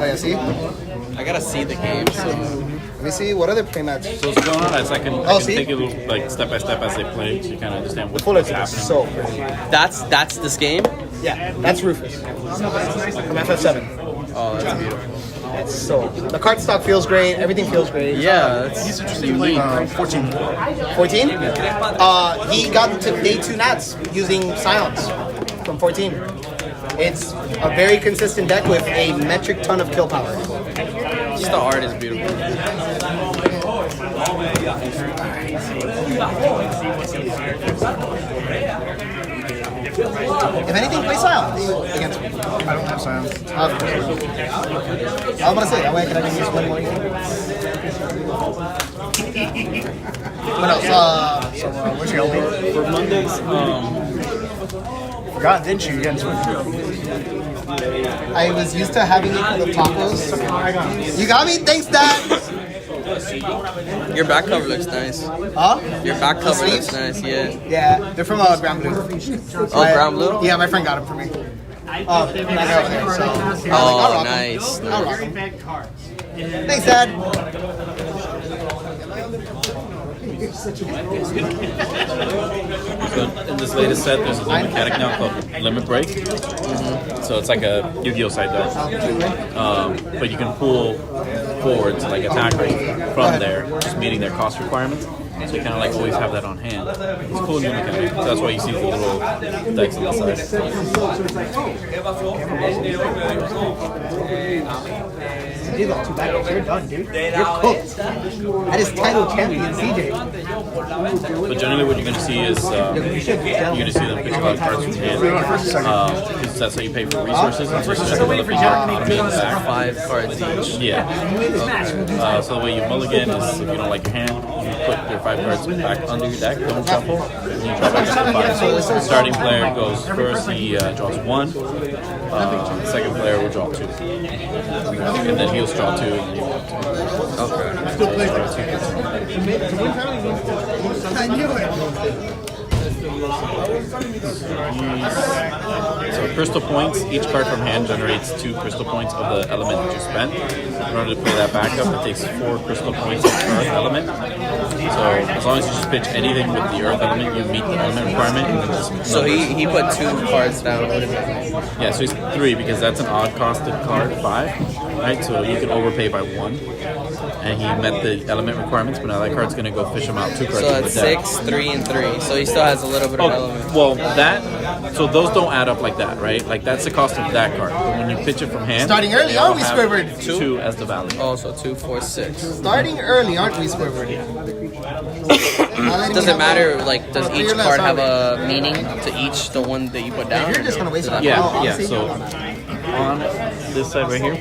Oh yeah, see? I gotta see the game. So Let me see. What other playmats? So what's going on is I can see? take it like step by step as they play, so you kind of understand The fuller what's happening. so pretty. that's this game. Yeah, that's Rufus from FF7. Oh, that's beautiful. It's so the card stock feels great. Everything feels great. Yeah, that's unique. 14. 14? He got to day 2 Nats using Scions from 14. It's a very consistent deck with a metric ton of kill power. Just the art is beautiful. If anything, play Scions against me. I don't have Scions. I was about to say, that way I could actually use one more. What else? What's your LP? For Mondays, God, didn't you? You got switch. I was used to having it for the tacos. You got me? Thanks, Dad! Your back cover looks nice. Huh? Your back cover sleeves? looks nice. Yeah. Yeah, they're from Ground Blue. Oh, Ground Blue. Yeah, my friend got them for me. Oh, that guy over there. So, Oh, nice. I'll rock 'em. Thanks, Dad. so in this latest set, there's a new mechanic now called Limit Break. So it's like a Yu-Gi-Oh side deck. But you can pull forward to like attack rate from there, just meeting their cost requirements. So you kind of like always have that on hand. It's a cool new mechanic. So that's why you see the little decks on the side. You got 2 battles. You're done, dude. You're cooked. That is title champion CJ. But generally, what you're going to see is you're going to see them pick a lot of cards from hand. Because that's how you pay for resources. And so you have to mulligan back. 5 cards each. Yeah. So the way you mulligan is if you don't like your hand, you put your 5 cards back under your deck, don't shuffle, and you draw back to the 5. So the starting player goes first, he draws 1. The second player will draw 2. And then he'll draw 2. And then he'll draw 2. Okay. I knew it. So crystal points, each card from hand generates 2 crystal points of the element that you spent. In order to play that back up, it takes 4 crystal points of the earth element. So as long as you just pitch anything with the earth element, you meet the element requirement. And then just So he put 2 cards down. What is it? yeah, so he's 3 because that's an odd costed card, 5, right? So you can overpay by 1. And he met the element requirements, but now that card's going to go fish him out 2 cards. So from it's the deck. 6, 3, and 3. So he still has a little bit of element. Well, so those don't add up like that, right? Like that's the cost of that card. But when you pitch it from hand, Starting early, they all aren't we, have Squidward? 2 as the value. Oh, so 2, 4, 6. Starting early, aren't we, Squidward? Does it matter? Like, does each Fearless card have Army. a meaning to each the one that you put down? You're just gonna waste it. Yeah, I'll yeah. save So you. on this side right here,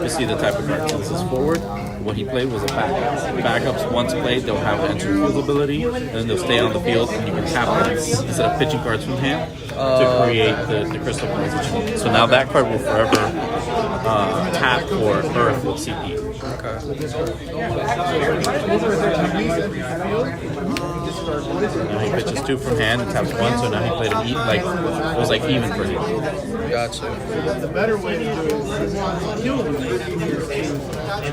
you see the type of card. So this is forward. What he played was a backup. Backups, once played, they'll have enter field ability, and then they'll stay on the field, and you can tap them instead of pitching cards from hand to create the crystal points. So now that card will forever tap for Earth with CP. Now he pitches 2 from hand and taps 1, so now he played him like it was like even for him. Gotcha.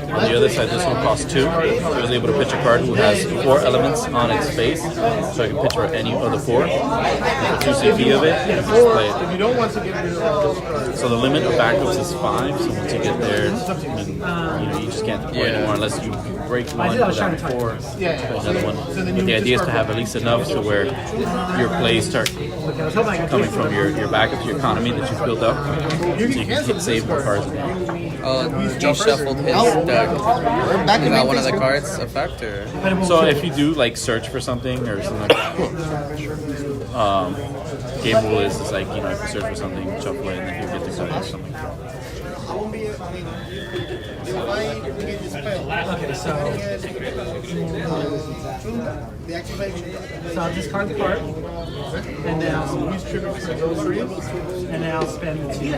On the other side, this one costs 2. He was able to pitch a card who has 4 elements on its face, so I can pitch for any of the 4. 2 CP of it, and just play it. So the limit of backups is 5. So once you get there, I mean, you just can't deploy anymore unless you break one, put down 4, put another one. But the idea is to have at least enough to where your plays start coming from your backup, your economy that you've built up, so you can save more cards. He shuffled his deck. Is that one of the cards effect or? So if you do like search for something or something like that, game rule is like, if you search for something, shuffle it, and then you get the card or something. Okay, so I'll discard the card, and then I'll use trigger for those 3, and then I'll spend 2.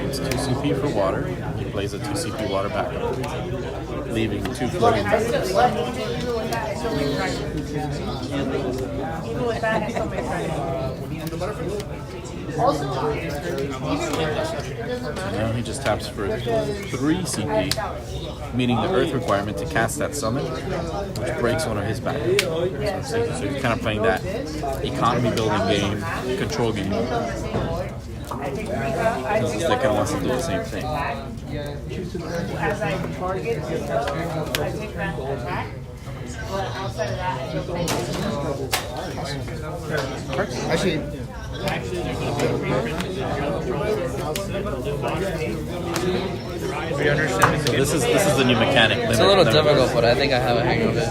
It's 2 CP for water. He plays a 2 CP water backup, leaving 2 floating backups. Now Now he just taps for 3 CP, meeting the Earth requirement to cast that summon, which breaks one of his back. So he's kind of playing that economy building game, control game. This deck kind of wants to do the same thing. As I target, I take that attack. But outside of that, I don't think Actually, So this is the new mechanic. It's a little difficult, but I think I have a hang of it.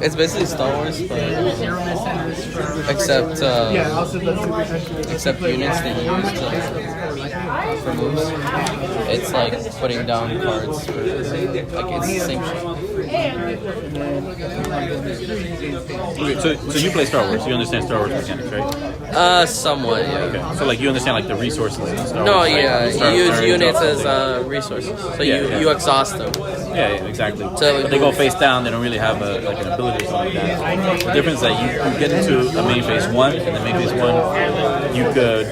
It's basically Star Wars, but except units that you use for moves. It's like putting down cards for, like, it's the same shit. Okay, so you play Star Wars. You understand Star Wars mechanics, right? Somewhat, yeah. Okay. So like you understand like the resources in Star No, Wars. yeah, Like, you use units as resources, so you exhaust them. Yeah, exactly. So but they go face down. They don't really have an ability or something like that. The difference is that you get into a main phase 1, and then main phase 1, you could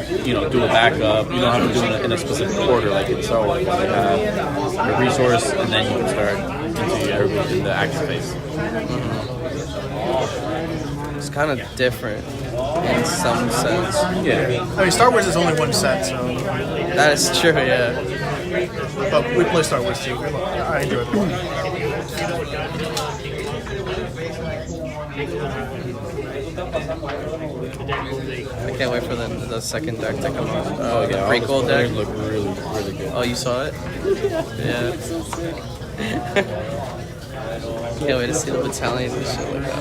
do a backup. You don't have to do it in a specific order like in Star Wars. You have a resource, and then you can start into everybody in the action phase. It's kind of different in some sense. Yeah. I mean, Star Wars is only one set, so. That is true, yeah. But we play Star Wars too. I enjoy it. I can't wait for the second deck to come out. The all prequel the deck. players look really, really good. Oh, you saw it? Yeah. Can't wait to see the battalions and shit like that.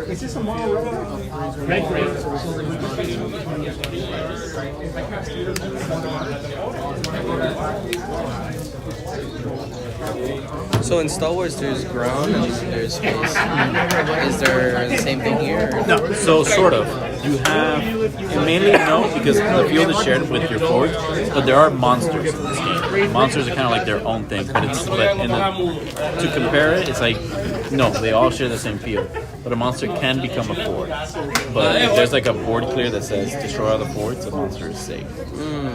Is this a mono red? Red. So in Star Wars, there's ground and there's space. Is there the same thing here? No, so sort of. You have mainly no, because the field is shared with your forge, but there are monsters in this game. Monsters are kind of like their own thing, but to compare it, it's like no, they all share the same field. But a monster can become a fort. But if there's like a board clear that says destroy all the forts, a monster is safe,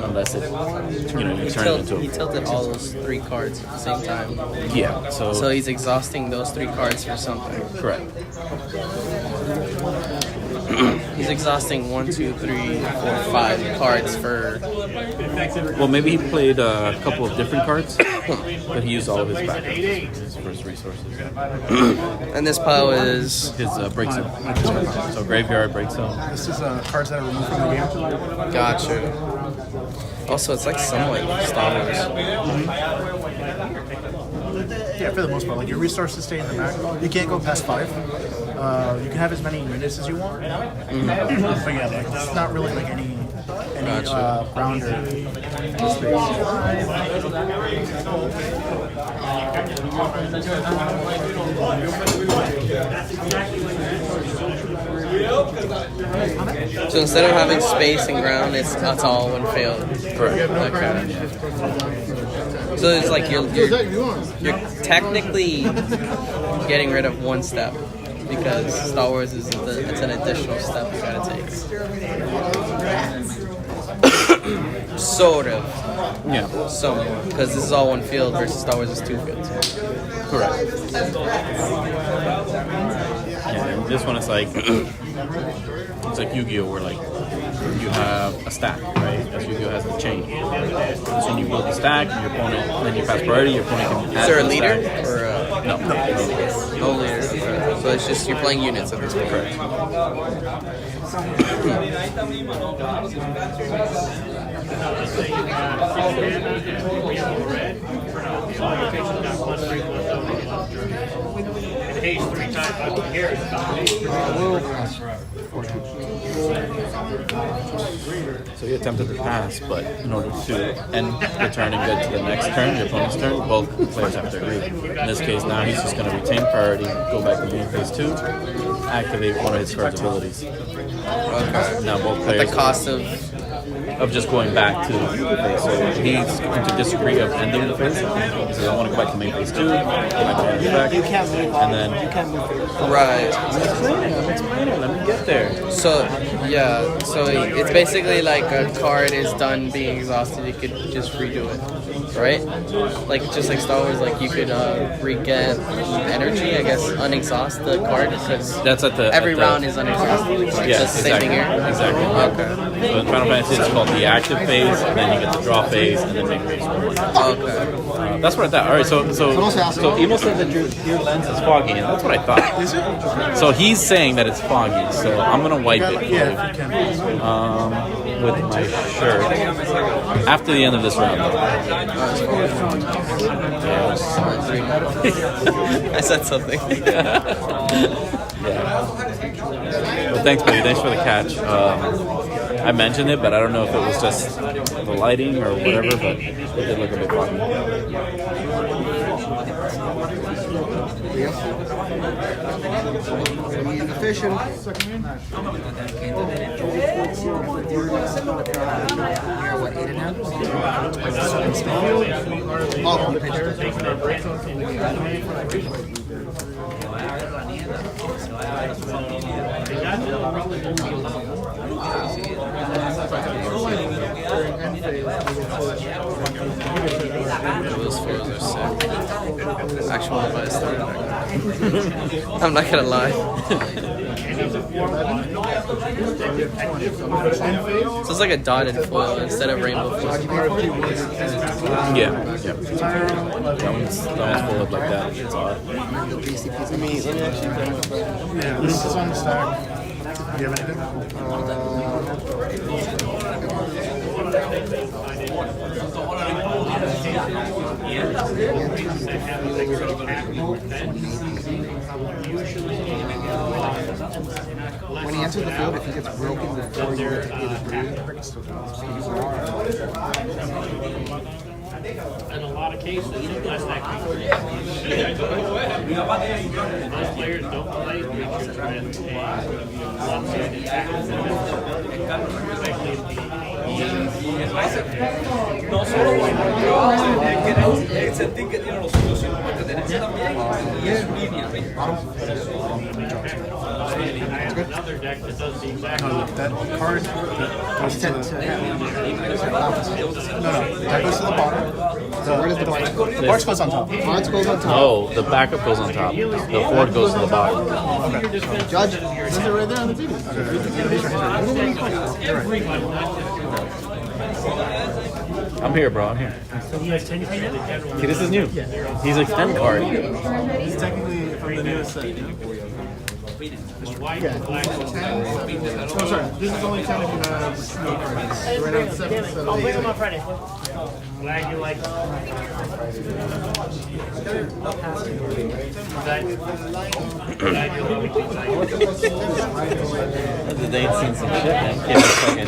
unless it you turn it into a He tilted all those 3 cards at the same time. yeah. So he's exhausting those 3 cards for something. Correct. He's exhausting 1, 2, 3, 4, 5 cards for. Well, maybe he played a couple of different cards, but he used all of his backups for his resources. And this pile is. His break zone. So graveyard, break zone. This is cards that are removed from the game. Gotcha. Also, it's like somewhat Star Wars. Yeah, for the most part. Like your resources stay in the back. You can't go past 5. You can have as many units as you want. But yeah, like it's not really like any Gotcha. ground or So instead of having space and ground, that's all one field. Correct. Okay. So it's like you're technically getting rid of one step because Star Wars it's an additional step you gotta take. Sort of. Yeah. Somewhat. Because this is all one field versus Star Wars is 2 fields. Correct. Yeah, and this one is like it's like Yu-Gi-Oh, where like you have a stack, right? Because Yu-Gi-Oh has the chain. So you build the stack, your opponent, then you pass priority. Your opponent can add Is there a the leader stack. or no leader? Okay. So it's just you're playing units at this point. Correct. So he attempted to pass, but in order to end the turn and get to the next turn, your opponent's turn, both players have to agree. In this case, now he's just going to retain priority, go back to main phase 2, activate one of his card's abilities. Okay. Now both At players the cost of just going back to the phase. So he's going to disagree of ending the phase. He says, I want to go back to main phase 2, go back to the back, and then... right. I'm explaining, let me get there. So yeah, so it's basically like a card is done being exhausted, you could just redo it, right? Like just like Star Wars, like you could re-get energy, I guess, unexhaust the card because That's at the... every at the, round is unexhausted. Like Yeah, the same thing exactly. here. Exactly. Okay. So in Final Fantasy, it's called the active phase, and then you get the draw phase, and then main phase 1. Okay. That's what I thought. All right, so Emo said that your lens is foggy, and that's what I thought. Is it? So he's saying that it's foggy, so I'm gonna wipe it for Yeah, you. if you can. With my shirt after the end of this round. I said something. Well, thanks, buddy. Thanks for the catch. I mentioned it, but I don't know if it was just the lighting or whatever, but it did look a bit foggy. He's efficient. Those fours are sick. Actually, want to buy a starter deck. I'm not gonna lie. So it's like a dotted foil instead of rainbow foil. Yeah. That one's full up like that. It's odd. Yeah, this is on the stack. Do you have anything? When he enters the field, if he gets broken before you In a lot of cases, unless that most players don't play creatures with a one-sided attack. No solo sentir que tiene los suyos, sino porque derecha también y es su línea. Another deck that does the exact That card goes to the... No, that goes to the bottom. Where does the parts goes on top. Cards goes on top. No, the backup goes on top. The forward goes to the bottom. Judge, this is right there on the TV. I'm here, bro. I'm here. See, this is new. He's extend card. It's technically from the newest set. Oh, sorry. This is only 10 if you have right on 7. I'll bring him on Friday. Glad you like They ain't seen some shit, man. Can't fucking...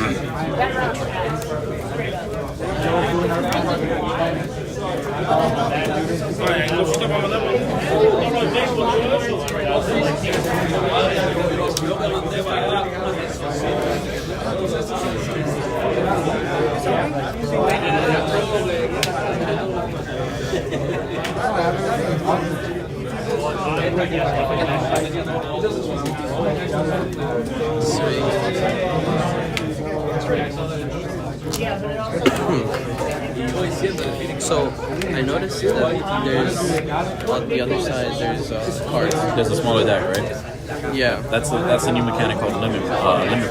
So I noticed that there's on the other side there's cards. There's a smaller deck, right? Yeah. That's a new mechanic called limit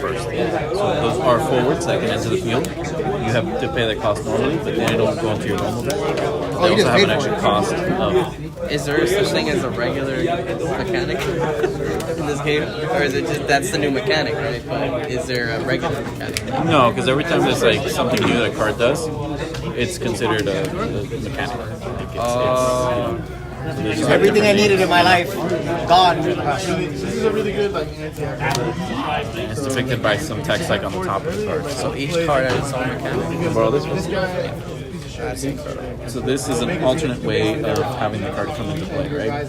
burst. So those are forwards that can enter the field. You have to pay the cost normally, but they don't go into your normal deck. They also have an extra cost of... Is there such thing as a regular mechanic in this game, or is it just that's the new mechanic, right? But is there a regular mechanic? No, because every time there's like something new that a card does, it's considered a mechanic. Like Everything I needed in my life, gone. This is a really good like anti-aggro. It's depicted by some text like on the top of the card. So each card has its own mechanic. Borrow this one. This guy. So this is an alternate way of having the card come into play, right?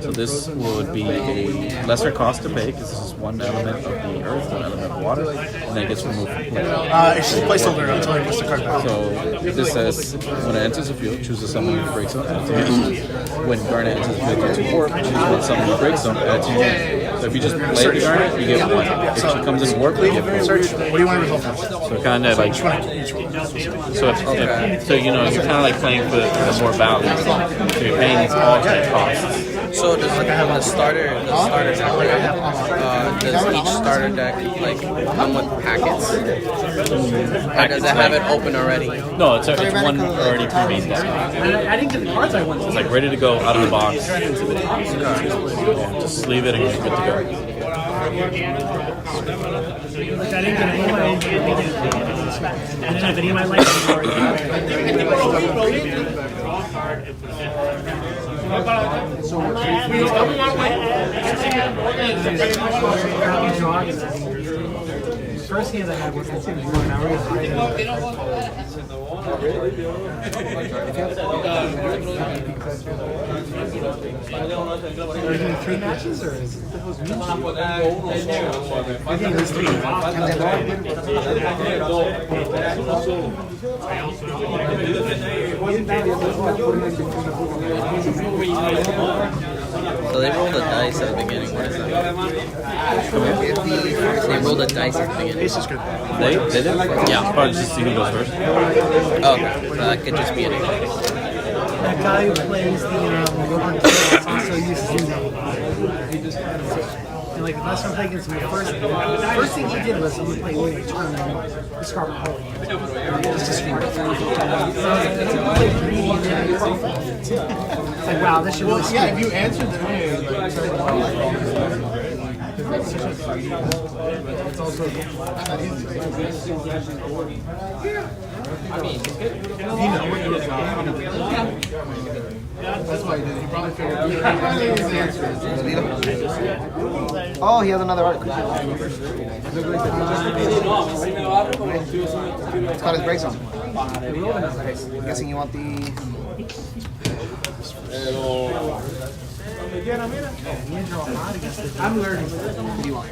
So this would be a lesser cost to pay because this is one element of the earth, one element of water, and then it gets removed from play. It's just a placeholder until I push the card back. So this says when it enters the field, choose a summon with break zone, add it to your hand. When Garnet enters the field, choose a warp, choose one summon with break zone, add it to your hand. So if you just play the Garnet, you get one. If she comes in warp, you get four. Search. What do you want to resolve first? So kind of like so you know you're kind of like playing for the more value. So you're paying these alternate costs. So does the starter deck, does each starter deck like come with packets? Or does it have it open already? No, it's one already pre-made deck. I didn't get the cards I wanted. It's like ready to go out of the box. Yeah, just leave it and you're good to go. Like I didn't get any of my I didn't have any of my license cards. First hand I had was I think one hour. Are you doing 3 matches or is it? I think there's 3. So they roll the dice at the beginning. What is that? They roll the dice at the beginning. This is good. They did? Yeah. Probably just see who goes first. Oh, okay. So that could just be anything. That guy who plays the Robot is also used to do that. And like last time playing against him, the first thing he did was he played with a tournament, the Scarlet Holy. Just to scream. It's like, wow, this should really scream. Yeah, if you answered the that's why he did. He probably figured his answer. Oh, he has another arc. It's got his break zone. I'm guessing you want the. I'm learning. What do you want?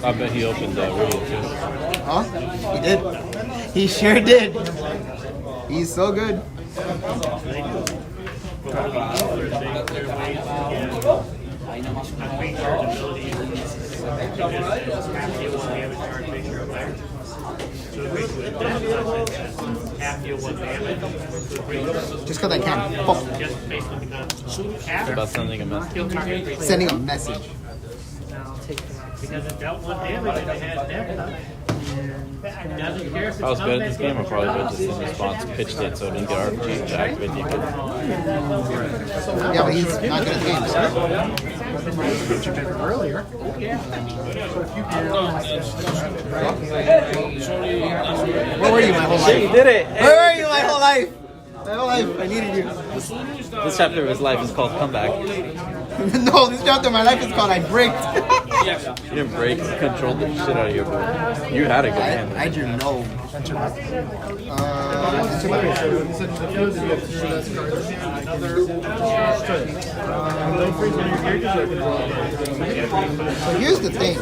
I bet he opened that really too. Huh? He did. He sure did. He's so good. Just because I can. Fuck. About sending a message. Sending a message. I'll take that. Because it dealt 1 damage and it has death. It doesn't care if If I was good at this game, I probably would have just in response pitched it so it didn't get RPG to activate the ability. Yeah, but he's not good at games. Earlier. Where were you my whole life? You did it! Where were you my whole life? My whole life, I needed you. This chapter of his life is called Comeback. No, this chapter of my life is called I Bricked. You didn't break, you controlled the shit out of your board. You had a good hand. I drew no. So here's the thing.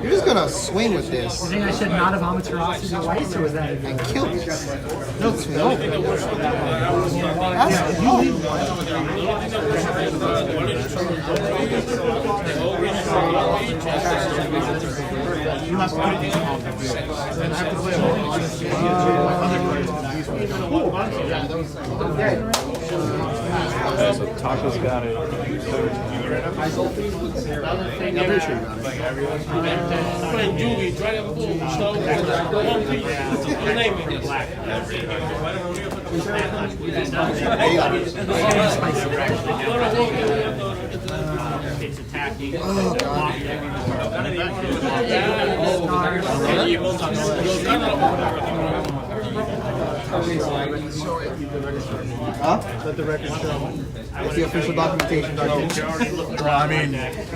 You're just gonna swing with this I think I should not have Amaterasu twice, or was that and kill this. No, swing over. That's You have to put these on. And I have to play Okay, so Taco's got it. I'm pretty sure you got it. Playing Yugi, Dragon Ball, Star Wars, One Piece, you name it. It's attacking. Let the record show. It's the official documentation. Well, I mean,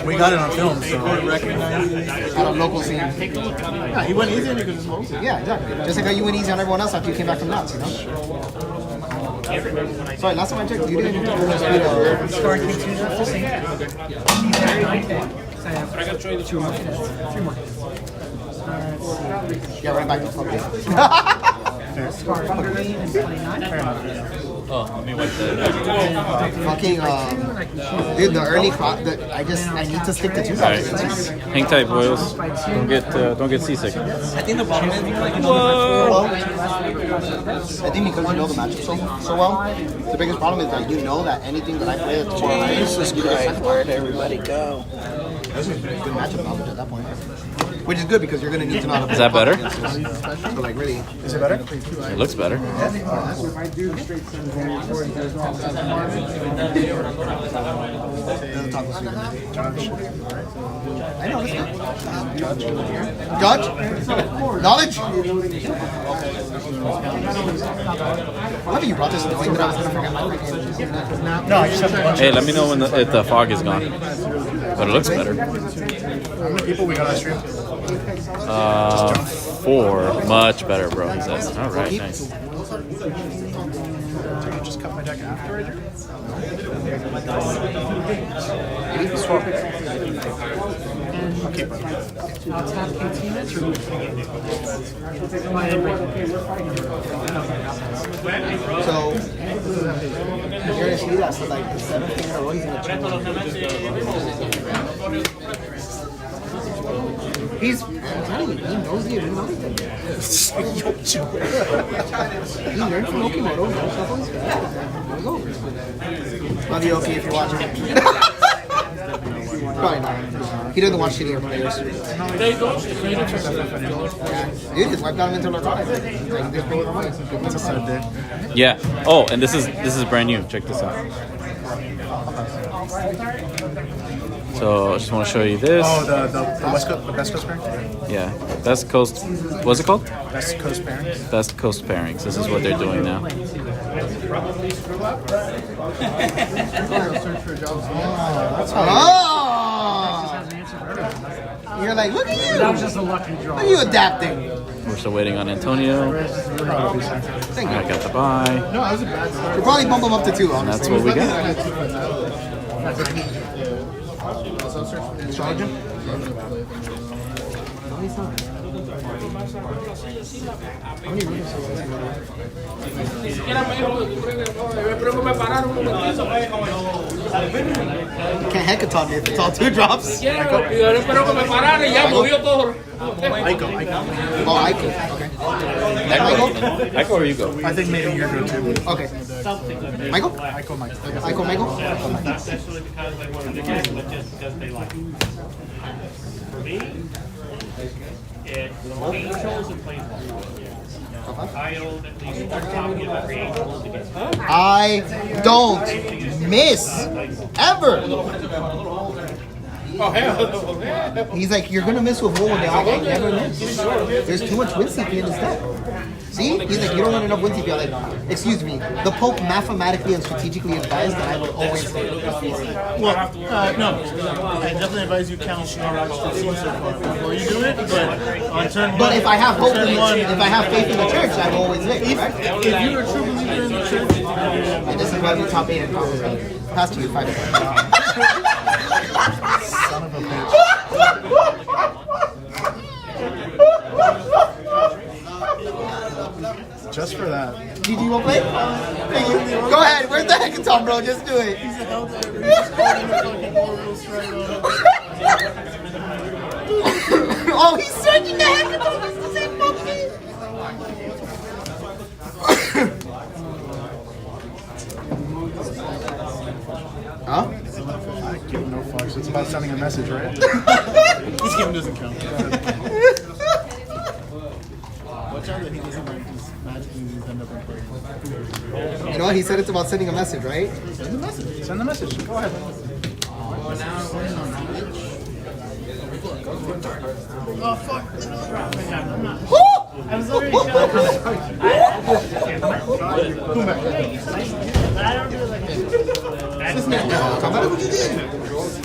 we got it on film, so. At a local scene. Yeah, he went easy on you because it's local. Yeah, exactly. Just like how you went easy on everyone else after you came back from nuts, you know? Sorry, last time I checked, you didn't Star King 2 nuts to sink. I have 2 more hits. 3 more hits. Yeah, right back to fuck Scar 13 and 29. Oh, let me wipe that. Fucking, dude, the early crop, I need to stick to 2 Alright, drops. hang tight, boys. Don't get seasick. I think the problem is, well, I think because you know the matchup so well, the biggest problem is that you know that anything that I play that's too high, Where'd everybody go? that's good matchup knowledge at that point. Which is good because you're going to need to know how to Is that better? So, like, really. Is it better? It looks better. I know, listen. Judge? Knowledge? I love you brought this knowing that I was going to forget my freaking... No, I just have to bunch. Hey, let me know when if the fog is gone. But it looks better. How many people we got on stream? 4. Much better, bro, he says. Alright, nice. So you just cut my deck after I do? Okay, bro. I'll tap 18 minutes or So, you're going to see that. So, like, the 7th thing in a row, he's going to He's, I'm telling you, he knows the arena everything. He learned from Okimoto, knows stuff on his back. There we go. Love you, Oki, if you're watching. Probably not. He doesn't watch shittier players. Dude, his wife got him into Lotto. He's like, just bring it away. It's a sad day. Yeah. Oh, and this is brand new. Check this out. So I just want to show you this. Oh, the West Coast, the Best Coast pairing? Yeah, Best Coast. What's it called? Best Coast pairing? Best Coast pairings. This is what they're doing now. Oh! You're like, look at you! That was just a lucky draw. Look at you adapting. We're still waiting on Antonio. Thank I you. got the buy. No, that was a bad start. We'll probably bump him up to 2, And that's honestly. what we got. Astrologer? You can't hackathon me if it's all 2 drops. Aiko. Oh, Aiko. Okay. Michael? Echo or you go? I think maybe you're good too. Okay. Michael? Aiko, Mike. Michael, Michael? Especially because they want to do it, but just because they like it. For me, it's angels and planeswalkers. I'll at least one copy of every angel to get I don't miss ever. He's like, you're gonna miss with one day. I never miss. There's too much win CP in this deck. See? He's like, you don't run enough win CP. I'm like, excuse me. The Pope mathematically and strategically advised that I would always say. Well, no. I definitely advise you count the seeds so far before you do it, but on turn 1. But if I have hope in it, if I have faith in the church, I will always win, right? If you're a true believer in the church, And this is why we top 8 in conference. Pass to you, 5. son of a bitch. Just for that. GG, you want to play? Thank you. Go ahead. Where's the hackathon, bro? Just do it. Oh, he's searching the hackathon. It's the same monkey. give him no fucks. It's about sending a message, right? This game doesn't count. Watch out that he doesn't like these magically end up in play. You know what? He said it's about sending a message, right? Send the message. Send the message. Go ahead. Oh fuck! I was literally showing I don't do it like Look what you did!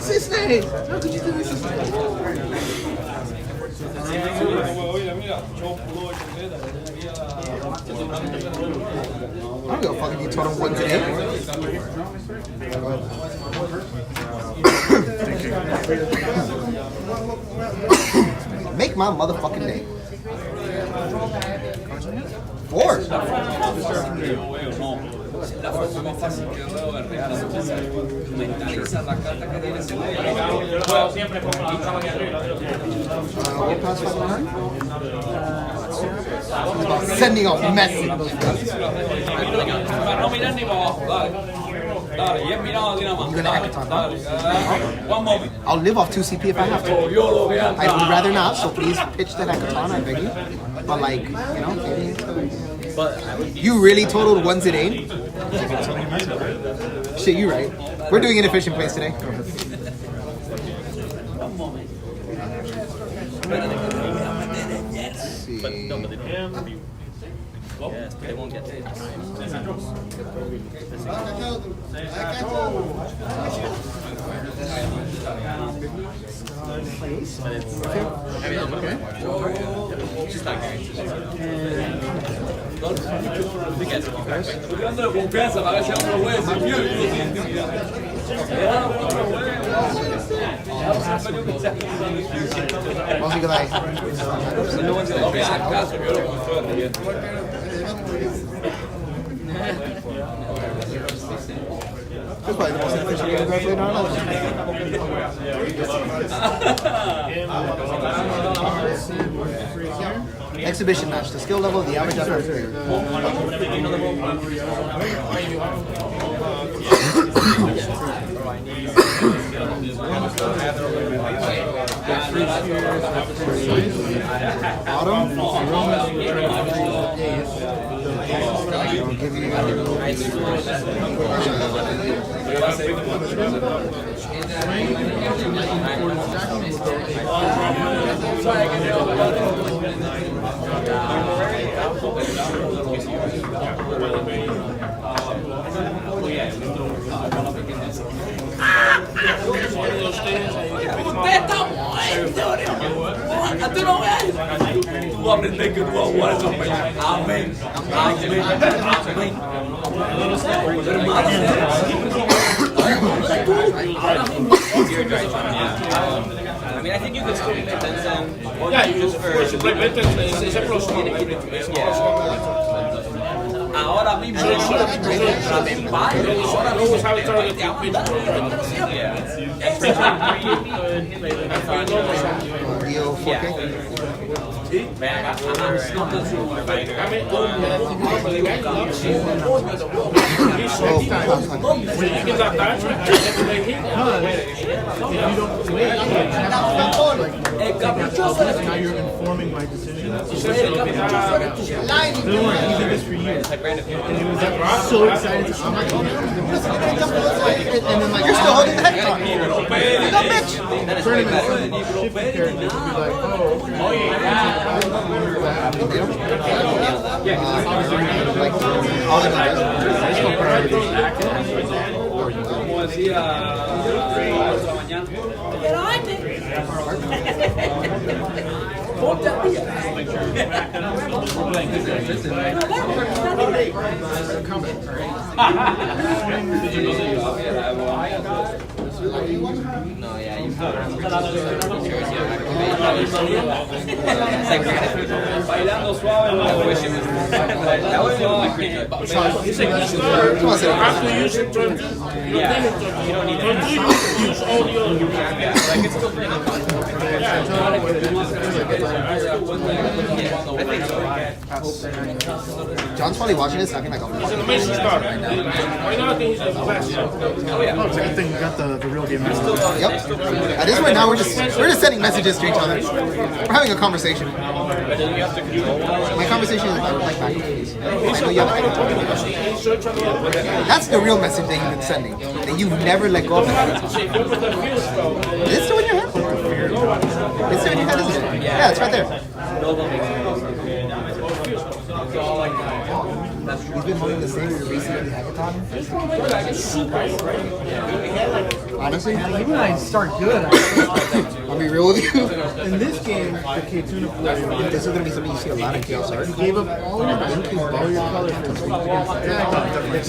Cisne! How could you do this? I don't give a fuck if you told him one today. Make my motherfucking day. 4. La forma más fácil que veo de real es mentalizar la carta que tienes en Sending a message. no mirar ni para abajo, dale. Dale, y es mirado de una mano. Dale. One moment. I'll live off 2 CP if I have to. Yo lo voy a I would rather not, so please pitch the Hackathon, I beg you. But like, you know, maybe. You really totaled 1 today? Shit, you right. We're doing inefficient plays today. Let's see. Yes, but they won't get paid. Dándole confianza para que sea uno bueno. Vamos a ir ahí. No me hagas caso, yo lo controlo bien. That's probably the most inefficient game I've ever played in our lives. Exhibition match. The skill level of the average FF player. Autumn. I'll give you. Usted está muerto, tú no ves. Tú vas a aprender que tú vas a jugar esos pechos. Amén. Amén. Amén. I mean, I think you could still make them. Yeah, you just play better. It's a plus one. Ahora mismo, ahora Deal 4K. Now you're informing my decision. Don't worry, he did this for years. And he was so excited to I'm like, And then like, you're still holding the Hackathon. That bitch. tournament shifting characters would be like, como decía esta mañana. Ponte al día. No, yeah, you Bailando suave. I wish it was. That would feel like pretty good. After you use it, you don't need it. Use all the other. Like it's still pretty good. John's probably watching this, acting like He's an amazing starter. Right now, I think he's the best. oh, it's a good thing you got the real game master. Yep. At this point now we're just sending messages to each other. We're having a conversation. My conversation is I would like backup please. I know you have a That's the real message that you've been sending. That you've never let go of it. Is it still in your head? It's still in your head, isn't it? Yeah, it's right there. He's been holding the same recently hackathon. Honestly, Even when I start good, I'll be real with you. In this game, the K-Tuna player, This is gonna be something you see a lot of chaos art. he gave up all your ink and all your colors for his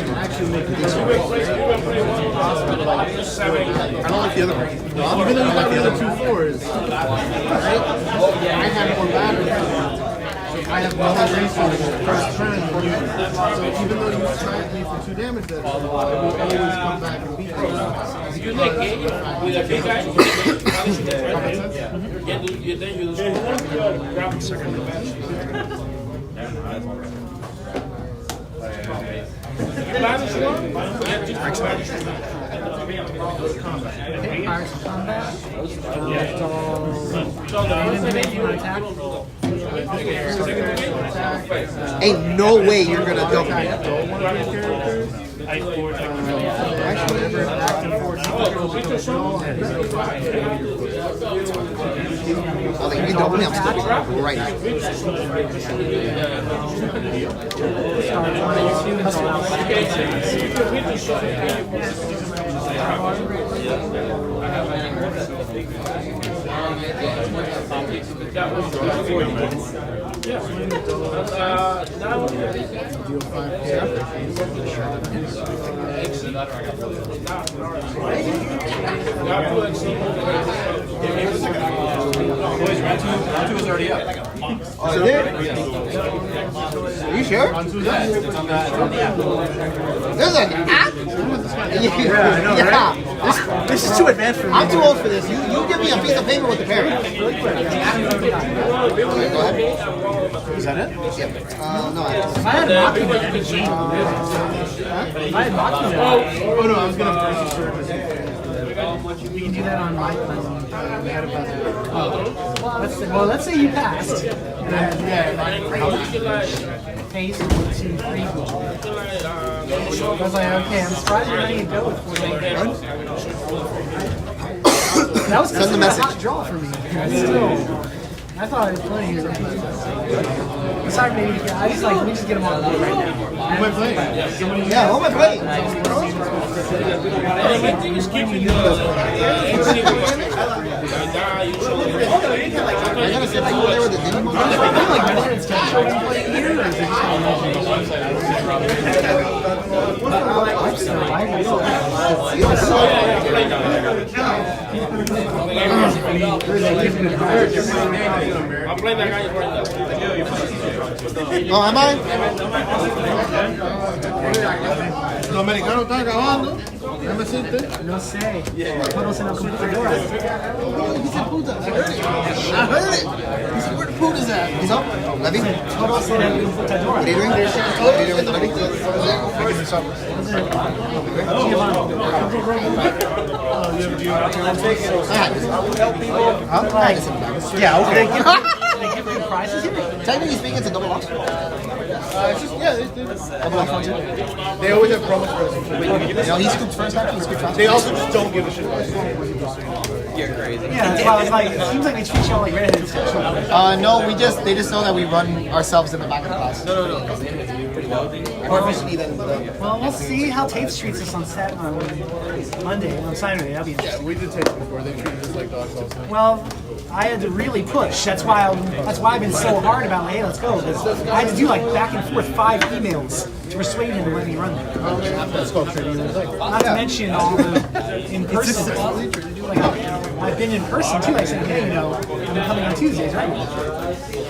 actually make it I don't like the other one. Even though you got the other 2 4s, right? I have more battery. I have no resources first turn. So even though you attack me for 2 damage, that I will always come back and beat you. You like game with a big guy? Then you grab second. Pirates combat. Attack. Ain't no way you're gonna double me. I think if you double me, I'm still right now. Oh, is it? Are you sure? There's an app? Yeah, I know, right? This is too advanced for me. I'm too old for this. You give me a piece of paper with the parent. Okay, go ahead. Is that it? Yep. No, I had Maki in the game. I had Maki. Oh no, I was gonna purchase We can do that on my plan. Let's say you passed. Phase 1, 2, 3. I was like, okay, I'm surprised you're letting it go with 4 days. That was Send the a message. hot draw for me. Still, I thought I was playing here. Sorry, maybe I just like let me just get them on the board right now. Who am I playing? Yeah, what am I playing? I gotta sit over there with the Digimon. I'm playing that guy right now. Oh, am I? Los americanos están acabando. Déjame decirte. No sé. Todos en la computadora. He said puta. I heard it. He said, where the puta's at? He's up. Levy? Todos en la computadora. What are you doing? What are you doing with the Levy? Give me some. Yeah, okay. They give you prizes here? Technically speaking, it's a double loss. It's just, yeah, Double loss one, too. they always have promos for us. No, he scooped first time, he scooped fast. They also just don't give a shit about it. Yeah, that's why I was like, it seems like they treat you all like redheaded stepchildren. No, they just know that we run ourselves in the back of the class. No. More efficiently than the... Well, we'll see how Tapes treats us on Monday, on Saturday. That'll be interesting. Yeah, we did taste before. They treated us like dogs also. Well, I had to really push. That's why I've been so hard about like, hey, let's go. Because I had to do like back and forth 5 emails to persuade him to let me run there. That's called treating you like Not to mention all the in person. Like, I've been in person too. I said, hey, I'm coming on Tuesdays, right?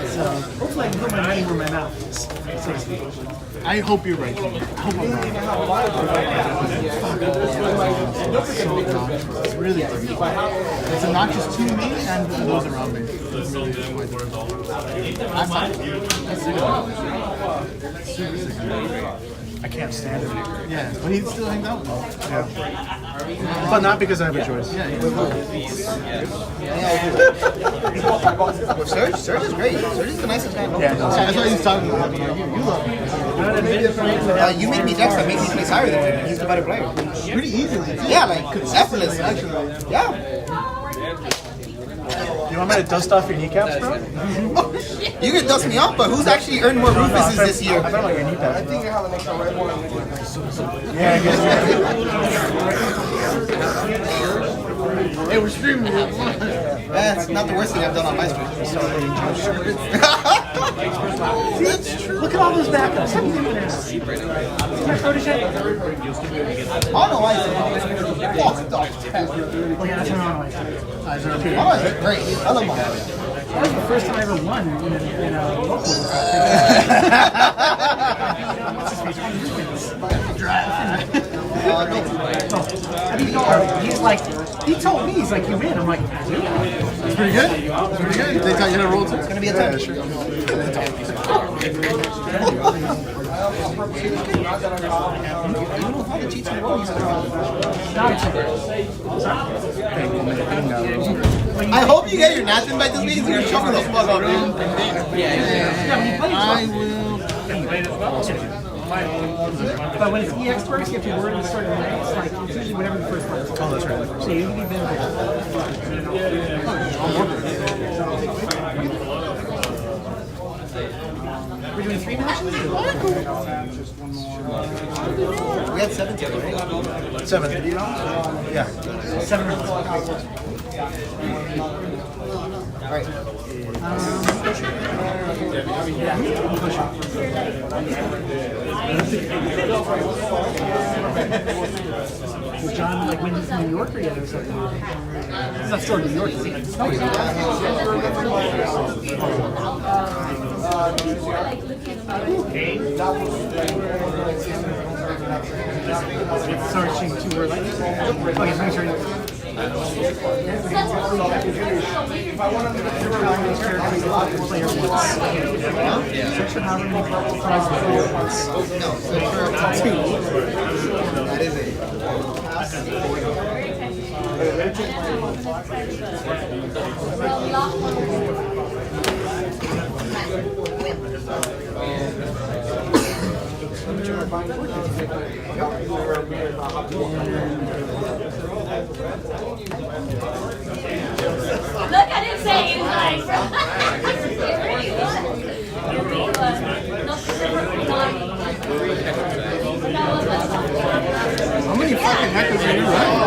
So hopefully I can put my money where my mouth is. So to speak. I hope you're right. I hope I'm wrong. It's really good. It's obnoxious to me and to those around me. It's really disappointing. I'm not. That's super sick. I can't stand it. Yeah, but he still hangs out with me. Yeah. But not because I have a choice. Well, Serge is great. Serge is the nicest guy. Yeah, no. That's what he's talking about. You make me Dex, I make me place higher than him. He's the better player. Pretty easily. Yeah, like effortless. Yeah. You want me to dust off your kneecaps, bro? You can dust me off, but who's actually earned more Rufuses this year? I felt like your kneecaps. I think yeah, I guess. Hey, we're streaming. That's not the worst thing I've done on my stream. Look at all those backups. What are you doing now? My protege? Oh no, I said. Oh, yeah, that's not on. Oh, great. I love my That was the first time I ever won in a local. I mean, he's like, he told me, he's like, you win. I'm like, I do. It's pretty good. It's pretty good. They taught you how to roll too. It's gonna be a 10. Yeah, sure. I hope you get your Nathan by this means you're choking the fuck up, dude. I will. But when it's EX first, you have to word and start with it's like it's usually whatever the first one is. Oh, that's right. So you can be beneficial. We're doing 3 matches? We had 7 today, right? 7. Yeah. 7 rounds. Alright. Was John like when he's in New York or yet or something? He's not still in New York, is he? Searching to where like okay, make sure player once. Search for how many tries the player once. No, so that is it. Look, I didn't say he was nice. It really was. How many fucking hackers are you running?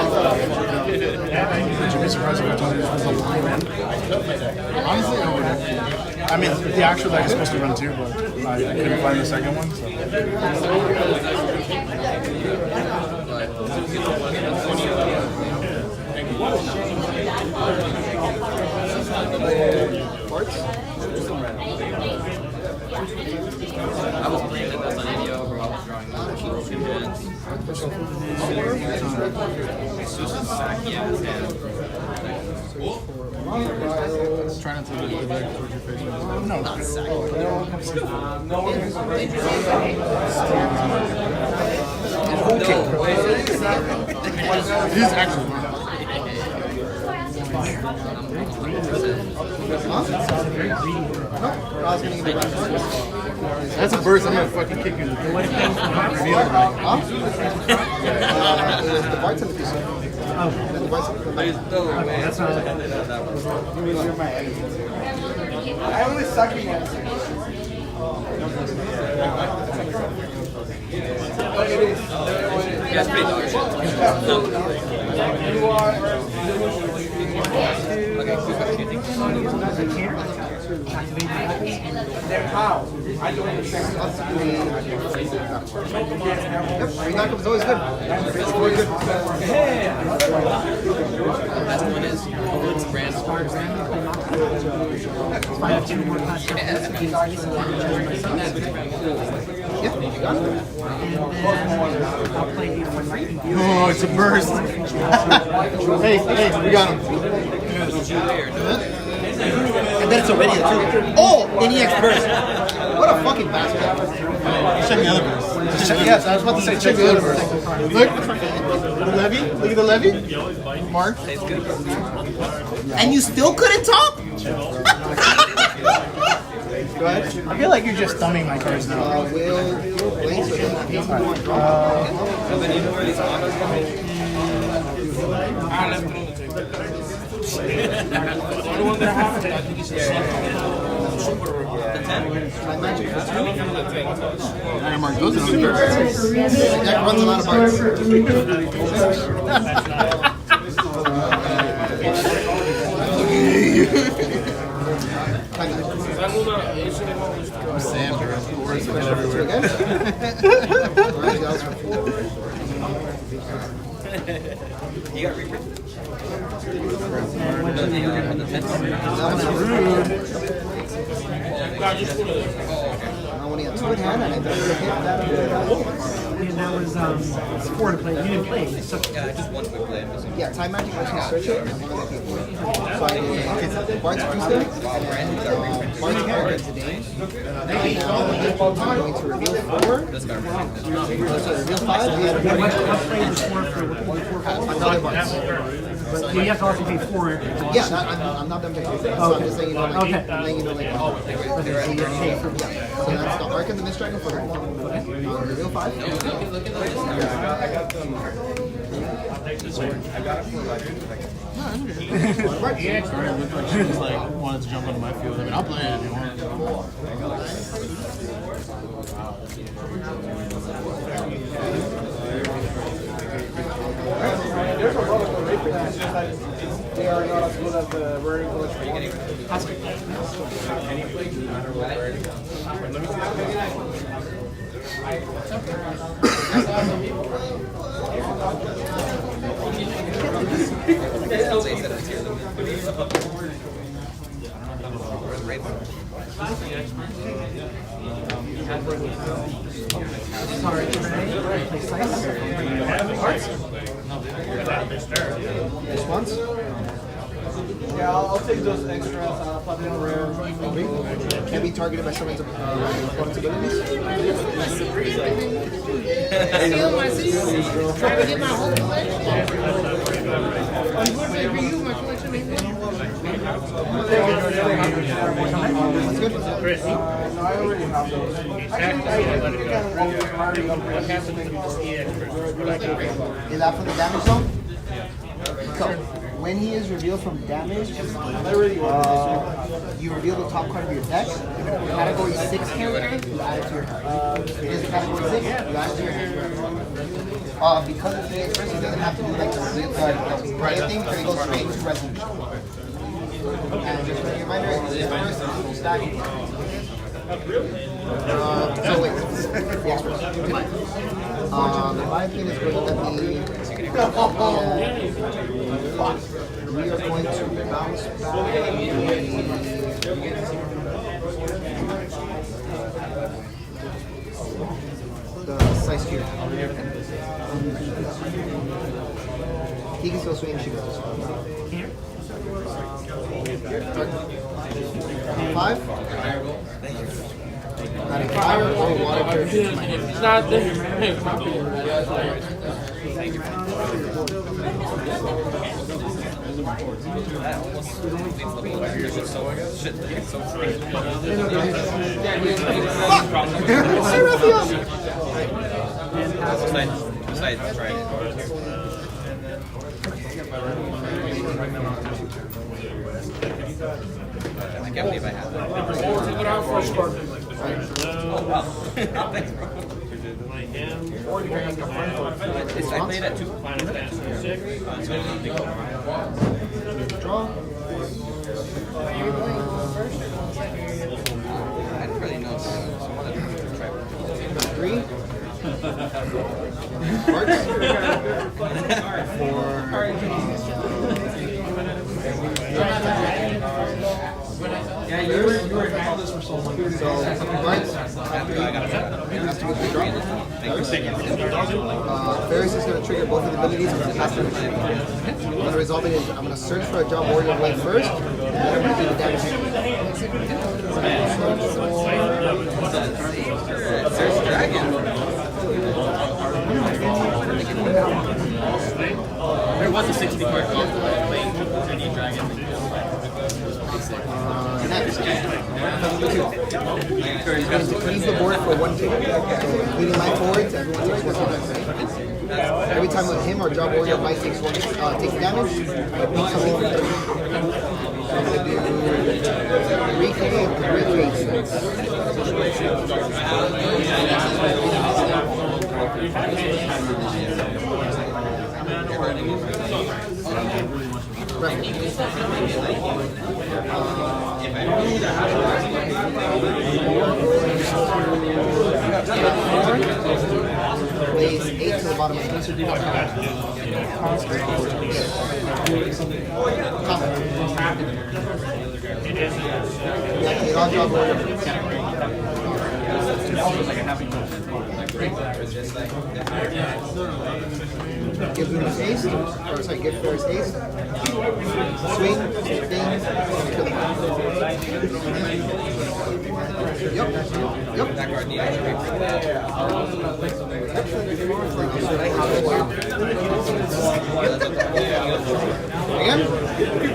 Would you be surprised if I told you this was a line, man? Honestly, I wouldn't. I mean, the actual deck is supposed to run 2, but I couldn't find the second one, so. I was playing it as an video where I was drawing the two hands. Susan Saki in his hand. Try not to look the deck towards your face. No, Not it's Saki. It is actually mine. That's a burst. I'm gonna fucking kick you in the face. The bartender piece. That's not I always suck at Yeah, it's pretty dark. Okay, who's got shooting? How? I don't understand. Yep, free knockup is always good. It's always good. That's what it is. It's random. I have 2 more class against Yep, you got it. I'll play either one right. Oh, it's a burst. Hey, we got him. I bet it's a radio too. Oh, an EX burst. What a fucking bastard. Check the other verse. Yes, I was about to say check the other verse. Look, the levy. Look at the levy. Mark. And you still couldn't top? Go ahead. I feel like you're just thumbing my cards now. Will Blaze with my magic for 2. Alright, Mark, those are the Deck runs a lot of cards. I'm Sam, bro. Words are everywhere. Alright, that was for 4. You got reprint? That one's rude. Now when he had 2 in hand, and I better hit that. And that was it's 4 to play. You didn't play. It's such Just one quick play. Yeah, time magic, I was going to search it. So I did Bart's Priesthood, and then Bart's Arrogant today. I'm going to reveal 4. So reveal 5, and another Bart's. But you have to also pay 4. Yeah, I'm not done paying. So I'm just saying, you know, like, Okay. I'm letting you know, like, yeah. So that's the Arc and the Mist Dragon for reveal 5. Alright, looked like she was like wanted to jump onto my field. I mean, I'll play it if you want. They are not as good as the Burning Collection. Sorry, play size. This once? Yeah, I'll take those extras. I'll pop in a rare. Can be targeted by someone's opponent's abilities. Steal my seeds. Try to get my whole collection. Unfortunately, if you use my collection, they win. That's good. Chris. Is that from the damage zone? So, when he is revealed from damage, you reveal the top card of your deck. Category 6 character, you add it to your hand. It is a category 6, you add it to your hand. Because it's the express, he doesn't have to do like the reveal card anything, so he goes straight to resolution. And just for a reminder, it's the first stack. So wait, the express. In my opinion, is going to be. We are going to bounce back the size cube. He can still swing, she goes this way. 5? Not a fire or water version. It's not there. Besides, right. I can't believe I have that. Oh, wow. Thanks, bro. I played at 2. Final Fantasy 6. Draw. I didn't really know. So I wanted to try. 3. Yeah, you were all this for so long. So, right, I Ferris is going to trigger both of the abilities with the pass turn. I'm going to resolve it in, I'm going to search for a job warrior blade first, and then I'm going to do the damage. Search Dragon. There was a 60 card card playing any dragon. Next. He's going to freeze the board for 1 tick. So including my forwards, everyone takes 1 tick. Every time with him or job warrior fight takes takes damage, it beats him over 30. So I'm going to do 3K and Plays 8 to the bottom of the Give him his ace, or sorry, give Ferris ace. Swing, ding, kill him. Yep. Again? You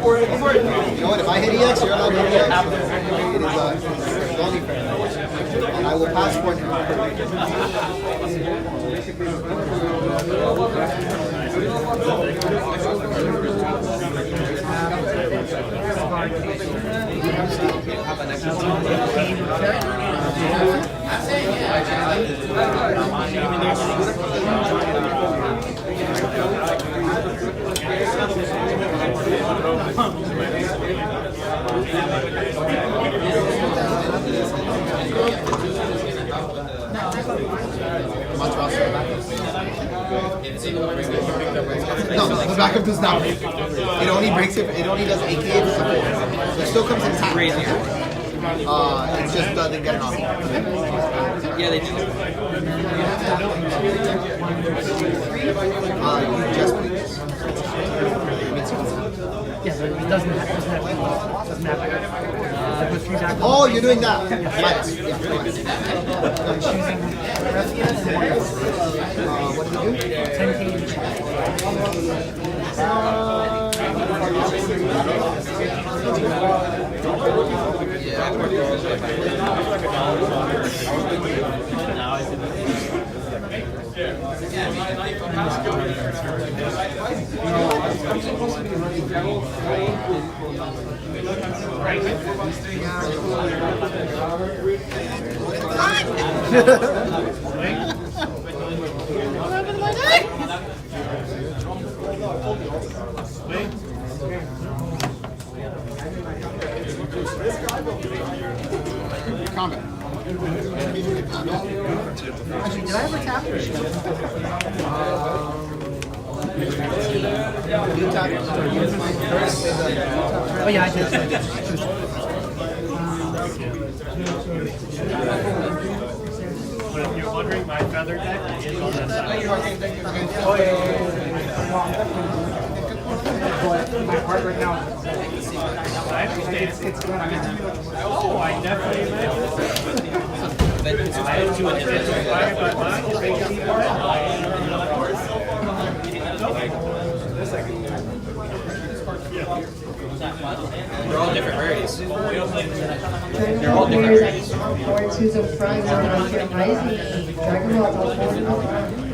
know what, if I hit EX, you're allowed to hit EX. It is only fair. And I will pass for him. No, the backup does not break. It only breaks if it only does AKA for support. So it still comes in time. It just doesn't get an option. Yeah, they do. You just put this. Yeah, but it doesn't have. Oh, you're doing that. Minus. Yeah, minus. I'm choosing What do you do? 10K. Combat. Actually, did I ever tap? You tap. Oh yeah, I did. But if you're wondering, my feather deck is on that side. Oh yeah. My heart right now. I understand. Oh, I definitely imagine. I have two instead. They're all different rarities. They're all different rarities. Forward to the front, Dragon Ball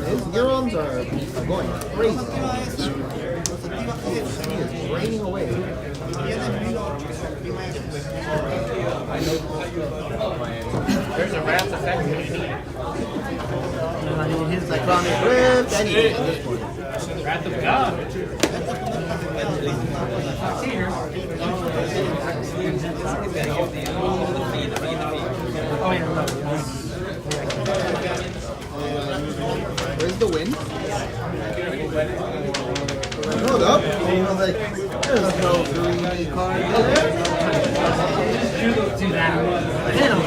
His neurons are going crazy. He is draining away. There's a wrath effect. His like Cyclonic Rift, anything at this point. Wrath of God. Oh yeah, no. Where's the win? Hold up. Like, there's no 3 card there. Do that. Hit him.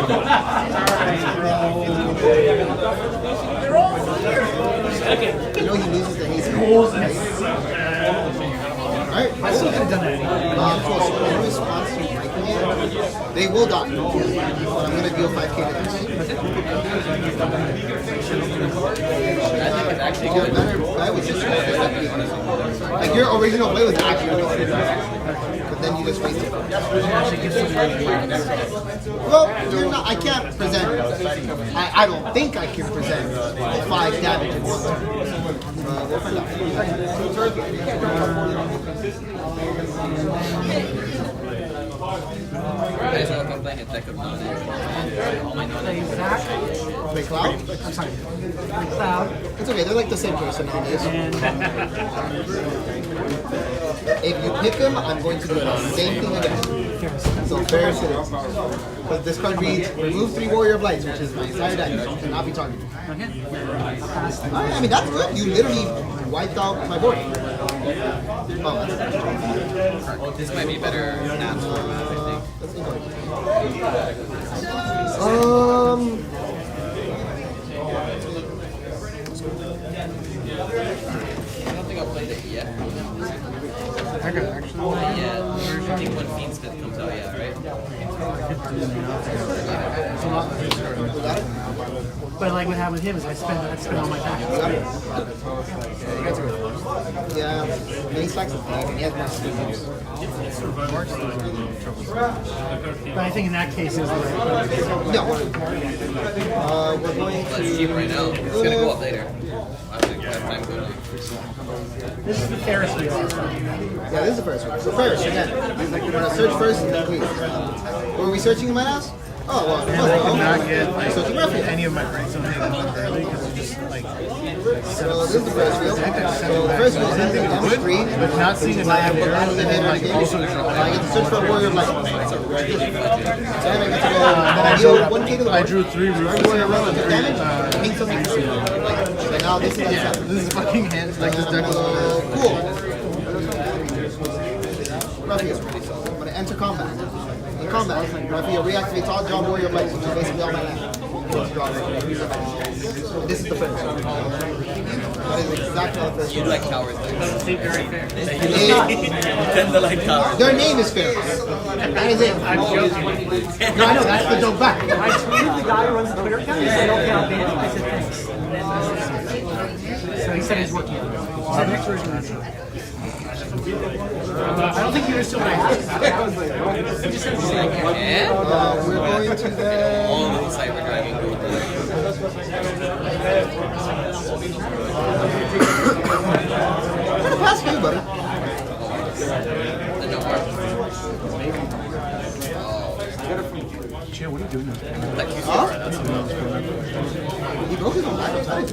You know he loses the haste. Alright, I still could have done that. cool. So in response to breaking it, they will die. But I'm gonna deal 5k to this. That was just like your original play was actually good. But then you just wasted it. Well, you're not. I can't present. I don't think I can present 5 damage in one turn. We'll find out. I just know if I'm playing a deck of non-energy. All my non-energy. Play Zach. Play Cloud? I'm sorry. Play Cloud. It's okay, they're like the same person nowadays. And If you pick him, I'm going to do the same thing again. So fair citizens. But this card reads, remove 3 Warrior Blights, which is my entire deck. Cannot be targeted. okay. I mean, that's good. You literally wiped out my board. Oh, This might be better natural, I think. let's go. I don't think I've played it yet. I got actually. Not yet. I think when Fiendsmith comes out, yeah, right? But like what happened with him is I spent all my time. Yeah, and he stacks a flag, and he has more speakers. But I think in that case it was like No, we're going Well, it's cheap right now. It's gonna go up later. I think by the time go down. this is the Ferris wheel. Yeah, this is the first one. So first, again, we're gonna search first and then please. What are we searching in my house? Oh, well, And I could not get like searching roughly. any of my brainstorm things early because it's just like So this is the first wheel. So the first wheel is on the screen. but not seeing it live there and then like also I get to search for a warrior light. Then I get to go deal 1k to the board. I drew 3 roofs. Warrior relic of damage. Ping something. So now this is untapped. This is fucking hands like this deck was Cool. Raphael, I'm gonna enter combat. In combat, Raphael reactivates all job warrior lights, which is basically all my land. This is the first. That is exactly how the first. You like coward things. Seem very fair. You tend to like coward. Their name is fair. That is it. I'm joking. No, I know, that's the joke back. I tweeted the guy who runs the Twitter account. He said, "Okay, I'll ban it." I said, "Thanks." So he said he's working on it. So the next version is. I don't think you understood what I asked. I was like, he just said the same. And We're going to the... all of the cyber dragon go through. I'm gonna pass you, buddy. The no part. Chill, what are you doing? Like you Huh? said, that's He broke his own back. I'm sorry. I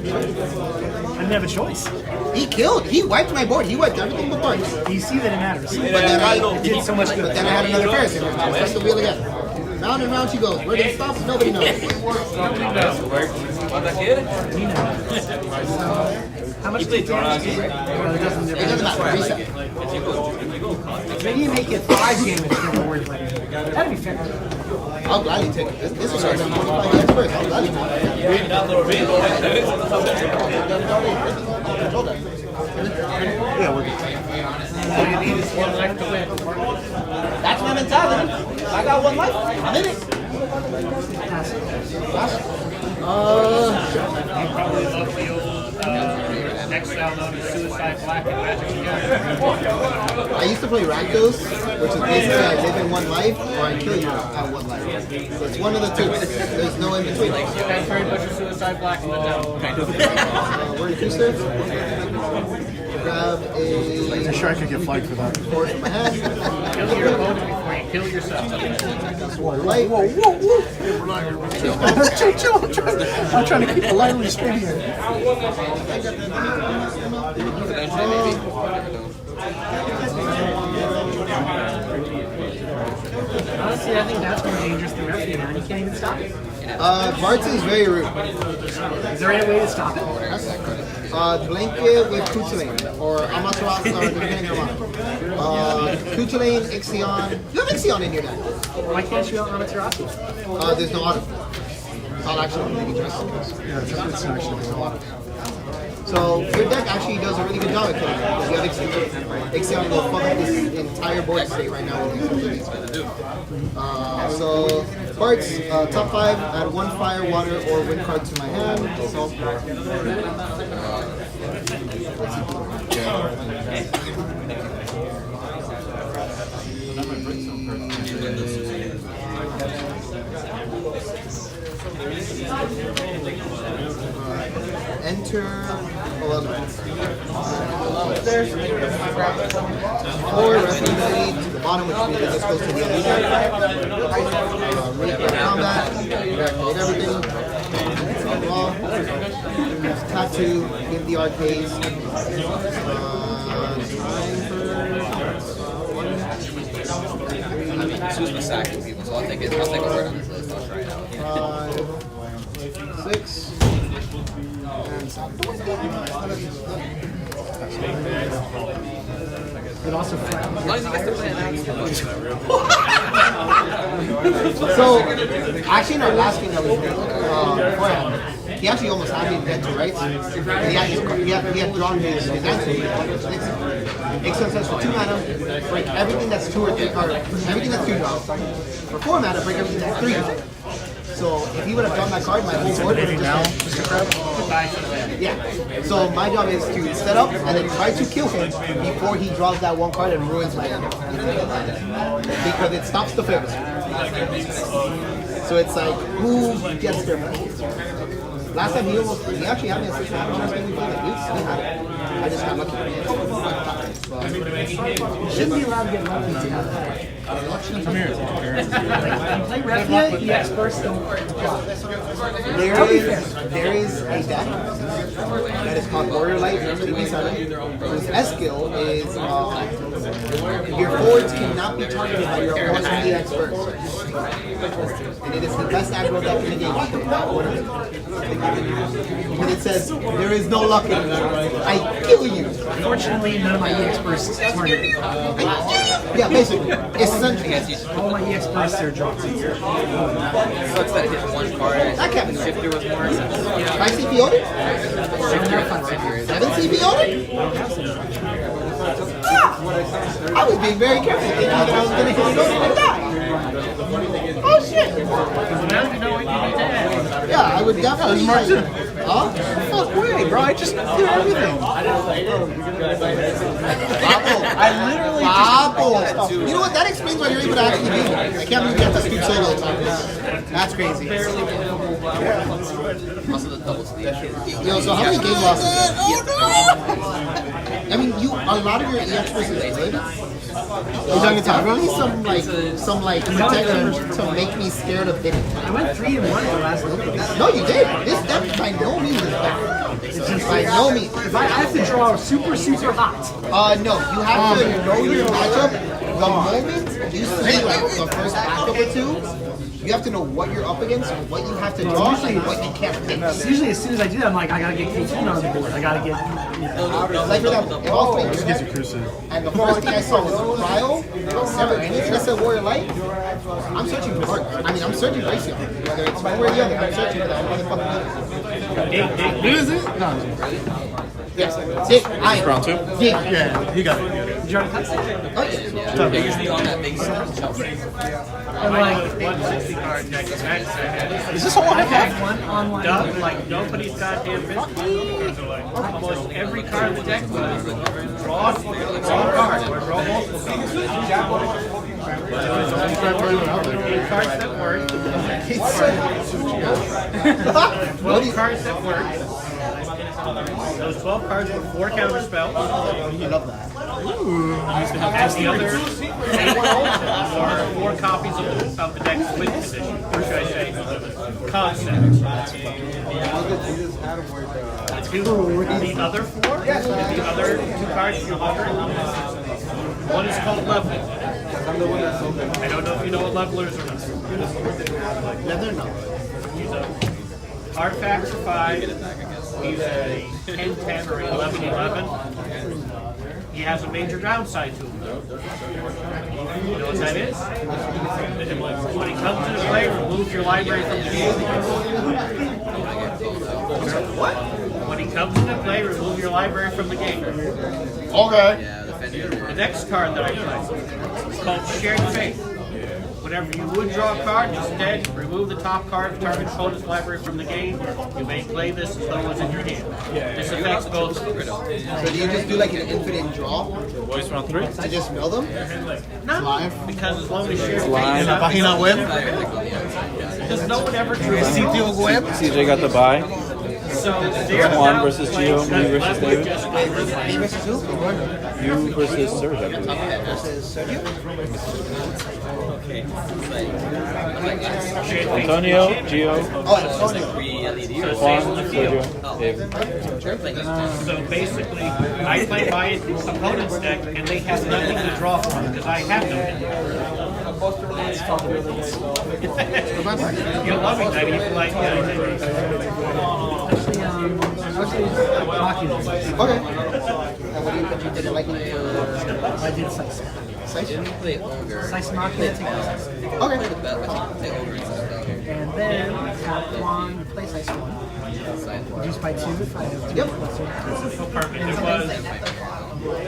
didn't have a choice. He killed. He wiped my board. He wiped everything but parts. You see that it matters. But then I did so much good. But then I had another person. Press the wheel again. Round and round she goes. Where did it stop? Nobody knows. How much did damage do you break? Well, it doesn't It doesn't matter. Reset. Maybe you make it 5 damage to the word play. That'd be fair. I'll gladly take it. This was already 25 years first. I'll gladly take it. Yeah, we're All you need is 1 life to win. That's my mentality. I got 1 life. I'm in it. Probably love the old next style known as Suicide Black and Magic together. I used to play Rakdos, which is basically I live in 1 life or I kill you at 1 life. So it's one of the two. There's no in between. That's very much a Suicide Black in the devil. Kind of. We're in Houston. Grab a I'm sure I could get flagged for that. horse from my hand. Kill your opponent before you kill yourself. Light. Chill. I'm trying to keep the line restrained here. Eventually, maybe. Honestly, I think that's more dangerous than Refuge, man. You can't even stop it. Bartz is very rude. Is there any way to stop it? Blanket with Kuchulain or Amaterasu, or depending on Kuchulain, Ixion. You have Ixion in your deck. Why can't you out Amaterasu? There's no auto. I'll actually maybe just. Yeah, it's actually good. So your deck actually does a really good job at killing it. You have Ixion will fuck up this entire board state right now with these things. So Bartz, top 5, add 1 fire, water, or wind card to my hand. So enter 11. Or refuge to the bottom, which means it just goes to the other side. Replay combat, reactivate everything. Draw. Tattoo, give the arcades. Susan's sacking people, so I'll take a word on this list. I'll try it out. 6. And 7. It also As long as he gets to play an So, actually, in our last game that we played, beforehand, he actually almost had me dead to rights. He had drawn his answer. Ixion says for 2 mana, break everything that's 2 or 3 cards. Everything that's 2 drops. For 4 mana, break everything that's 3. So if he would have drawn that card, my whole board would have just yeah. So my job is to set up and then try to kill him before he draws that 1 card and ruins my hand. Because it stops the flips. So it's like, who gets their money? Last time he actually had me a 6 mana bonus game we played. Like, he had it. I just got lucky. You shouldn't be allowed to get lucky to have that. Come here. Play Refuge, the experts don't block. There is a deck that is called Warrior Light 3v7, whose S skill is your forwards cannot be targeted by your opponent's EX first. And it is the best aggro deck in the game. And it says, there is no luck in it. I kill you. Unfortunately, none of my EX bursts target me. Yeah, basically. Essentially. All my EX bursts are drops. sucks that it hits 1 card. That can't be Shifter was more expensive. 5 CPO'd it? Shifter was 7 CPO'd it? I was being very careful thinking that I was going to hit it and die. Oh shit! Yeah, I would definitely. Huh? Fuck way, bro. I just did everything. I literally Bobble. You know what? That explains why you're able to actually do it. I can't believe you have to scoop solo time. That's crazy. Also the double sleeve. Yo, so how many game losses? I mean, a lot of your EX versus is good. You're talking about really some protection to make me scared of hitting. I went 3-1 the last little bit. No, you did. This deck by no means is bad. By no means. If I have to draw super hot. No, you have to know your matchup. The moment you see like the first backup or 2, you have to know what you're up against, what you have to draw, and what you can't take. Usually, as soon as I do that, I'm like, I gotta get K-Teen on the board. I gotta get. Like for example, if I was playing your deck, and the first thing I saw was Cryo, 7 and I said Warrior Light, I'm searching for Mark. I mean, I'm searching for Ixion. Whether it's one way or the other, I'm searching for that motherfucking other. Who is it? No. Yes. See, I Round 2? Yeah. You got it. Did you already cut? Oh, yeah. Biggest thing on that big stuff. I'm like, 160 card deck is max. Is this all I have? one online. Done like nobody's goddamn business. Because they're like, almost every card in the deck was draw a card or draw multiple cards. 8 cards that work. 12 cards that work. Those 12 cards were 4 counter spells. I love that. And the other 4 copies of the deck's win condition. Or should I say, concept. The other 4, the other 2 cards you're wondering, One is called leveling. I don't know if you know what levelers are. Leather, no. He's a artifacts are 5. He's a 10-10 or 11-11. He has a major downside to him, though. You know what that is? When he comes into play, remove your library from the game. What? When he comes into play, remove your library from the game. Okay. The next card that I play is called Shared Faith. Whenever you would draw a card, instead remove the top card of target opponent's library from the game. You may play this as though it was in your hand. This affects both. So do you just do like an infinite draw Voice round 3. to just mill them? No, because as long as Shared Faith Live. Página web. does no one ever drew Sitio web. CJ got the bye. So they're Juan now versus playing Gio, me versus left David. with just Me versus who? You versus Serge, I believe. Versus Sergio? Antonio, Gio, Oh, Antonio. Juan, Sergio, David. So basically, I play my opponent's deck, and they have nothing to draw from because I have no deck. You're loving that. You like Mocking them. Okay. And what do you did it like? I did Sice. Sice? Sice Mocking it, take Sice. Okay. And then tap 1, play Sice 1. Reduce by 2 if I have 2. Yep. so perfect. There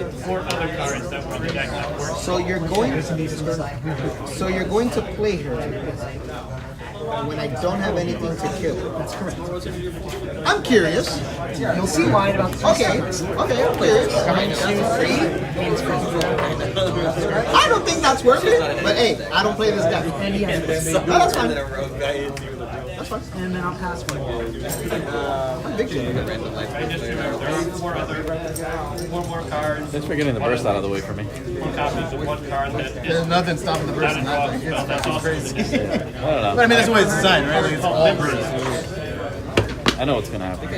was 4 other cards that were in the deck that worked. So you're going to play her when I don't have anything to kill. That's correct. I'm curious. You'll see why in about 2 Okay, seconds. okay, I'm curious. 2, 3. I don't think that's worth it, but hey, I don't play this deck. And he has this. No, that's fine. That's fine. And then I'll pass 1. I'm big shit. I just remember there are 4 more cards, Thanks for getting the burst out of the way for me. 1 copies of 1 card that There's is nothing stopping the burst in that thing. well, that's awesome. I don't know. But I mean, that's the way it's designed, right? Like, it's all burst. I know what's gonna happen.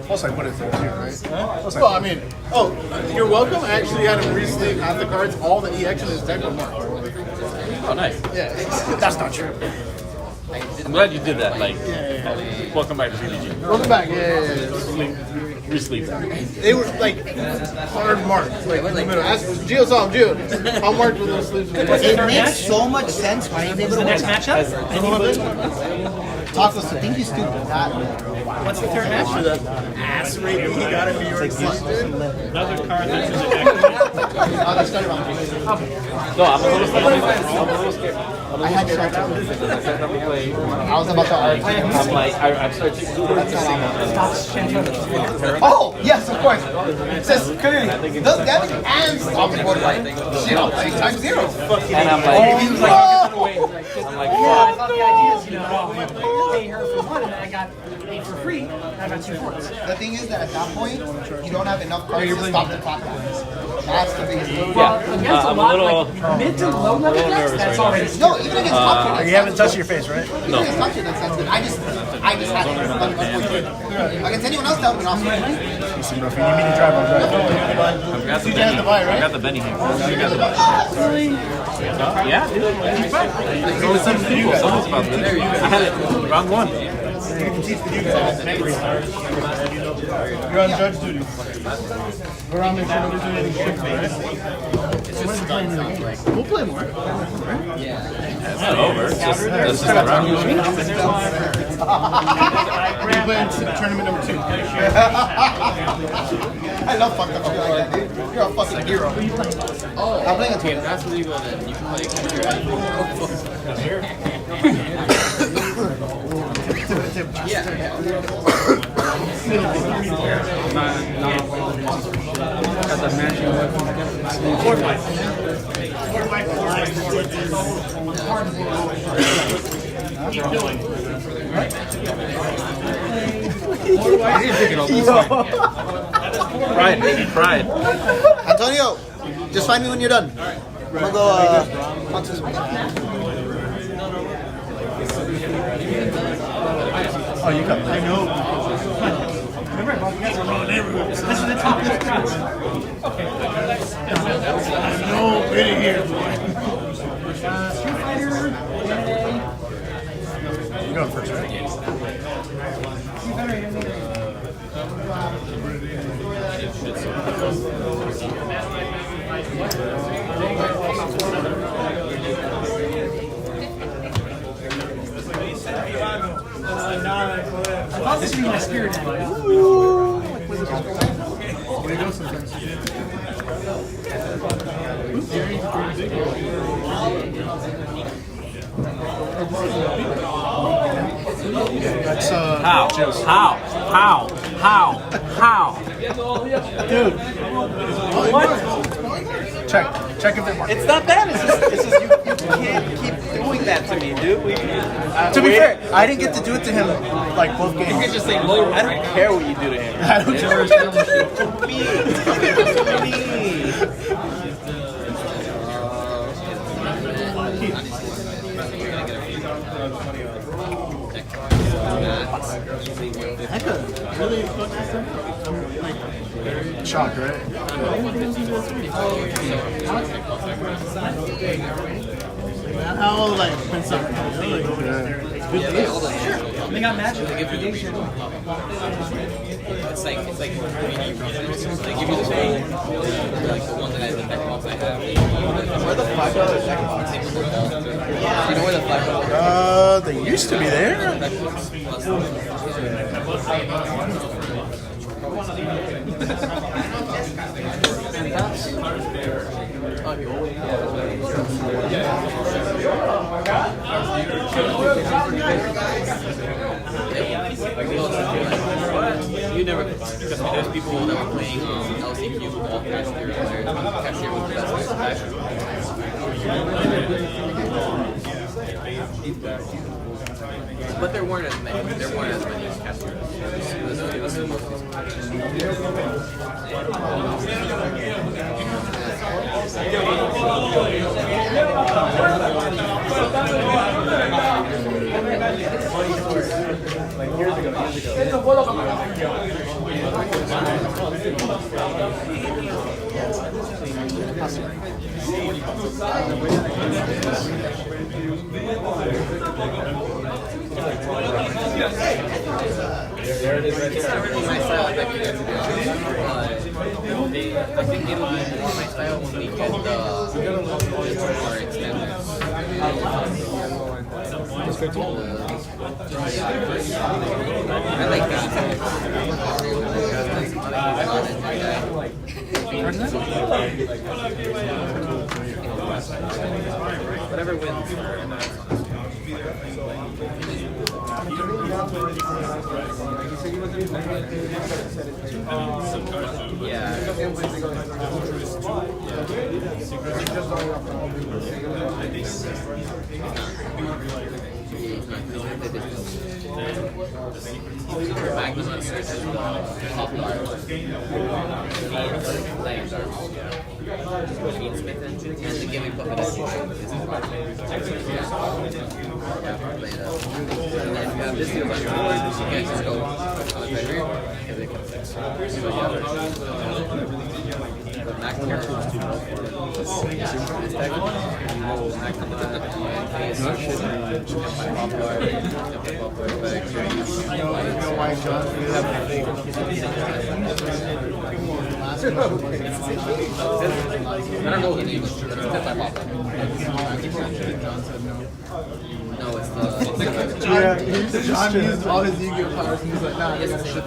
Plus, I put it there too, right? Well, I mean, you're welcome. I actually had him re-sleeve half the cards. All the EX in his deck were marked. Oh, nice. Yeah, that's not true. I'm glad you did that. Like, welcome back to TCG. Welcome back. Yeah. Re-sleeve that. They were like hard marked, like in the middle. Ask Gio saw him. Gio, how marked were those sleeves? It makes so much sense why he's able to Next win. matchup? Talk to us. Think he's stupid. What's the third match? For the ass raping he got in New York City. Another card that's in the deck. Oh, that's not wrong. No, I'm a little scared. I had shot. I was about to argue. I'm like, I'm starting to do Oh, yes, of course. It says clearly, does damage and stop the border line. Shit, I'll take times 0. and I'm like, I thought the idea is, pay her for 1 and then I got 8 for free, and I got 2 points. The thing is that at that point, you don't have enough cards to stop the clock damage. That's the biggest thing. Against a I'm a lot, little- like mid to low level decks, nervous that's right already No, even against top tier decks. You haven't touched your face, right? Even against top tier decks, that's good. I just had it. Against anyone else, that would have been awesome. Listen, bro, if you need me to drive, I'll drive. CJ has the buy, I right? got the Benny here. Yeah, dude. Someone's about to. I had it round 1. You're on judge duty. We're on make sure nobody's doing anything stupid, right? We'll play more. It's not over. It's just, this is the round. We're playing tournament number 2. I love fucked up shit like that, dude. You're a fucking hero. I'm playing a tournament. That's legal then. You can play Keep doing. Pride. Antonio, just find me when you're done. We'll go on to switch. Oh, you got I know. This is the top list cards. No. Way to go sometimes. That's how? Dude. Check if they work. It's not that. It's just you can't keep doing that to me, dude. To be fair, I didn't get to do it to him like both games. You can just say low. I don't care what you do to him. I don't care. Really shocked, right? How like been something? They got matches. It's like 3D runners. They give you this whole, like the one that I, the deck box I have. Where the $5 deck box? You know where the $5? They used to be there. You never, because there's people that were playing LCQ ball cashier with the best but there weren't as many. There weren't as many as cashiers. It was Like years ago. It's not really my style. I think it'll be more my style when we get the more extended. I like that. Whatever wins. This feels like you can't just go on the bedroom because it comes next. But Mac character is too much. This deck, you roll Mac on the I don't know the name, but it's my pop. No, it's the. Yeah, John used all his Yu-Gi-Oh powers and he's like, nah, you're gonna ship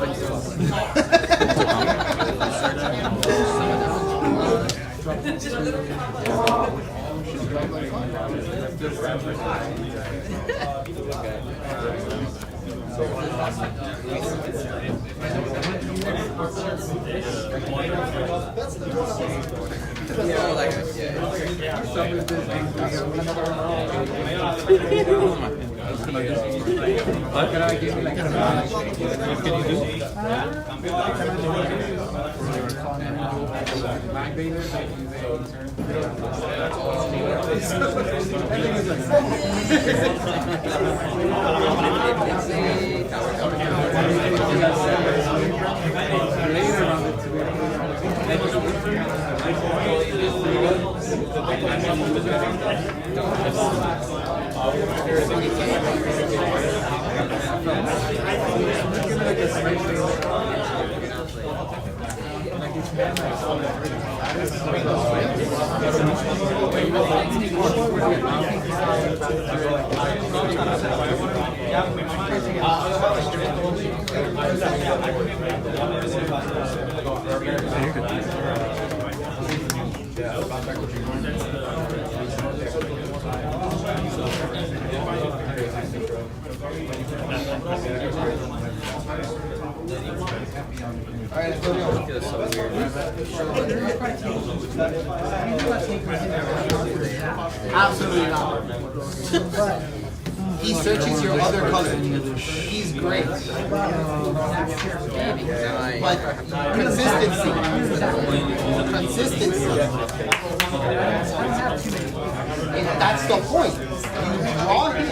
Absolutely not. He searches your other color. He's great. But consistency. And that's the point. You draw him,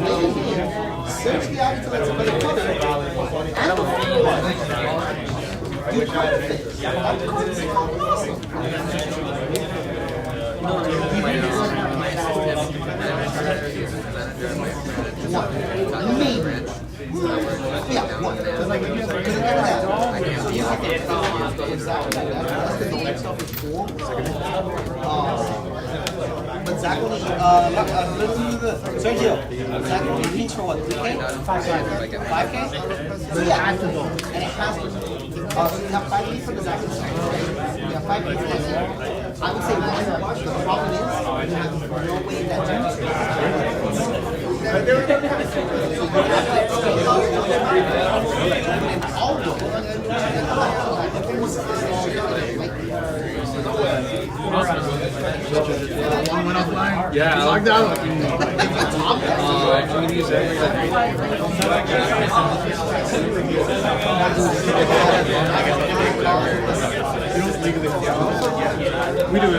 play him, search the eye until it's another color, and you perfect. But Zach only, Sergio, Zach only reach for what, 3K? 5K? So yeah, and it has to, you have 5K for the Zach. You have 5K for the Zach. I would say one, the problem is, you have no way that One went offline? Yeah. Logged out. We do it.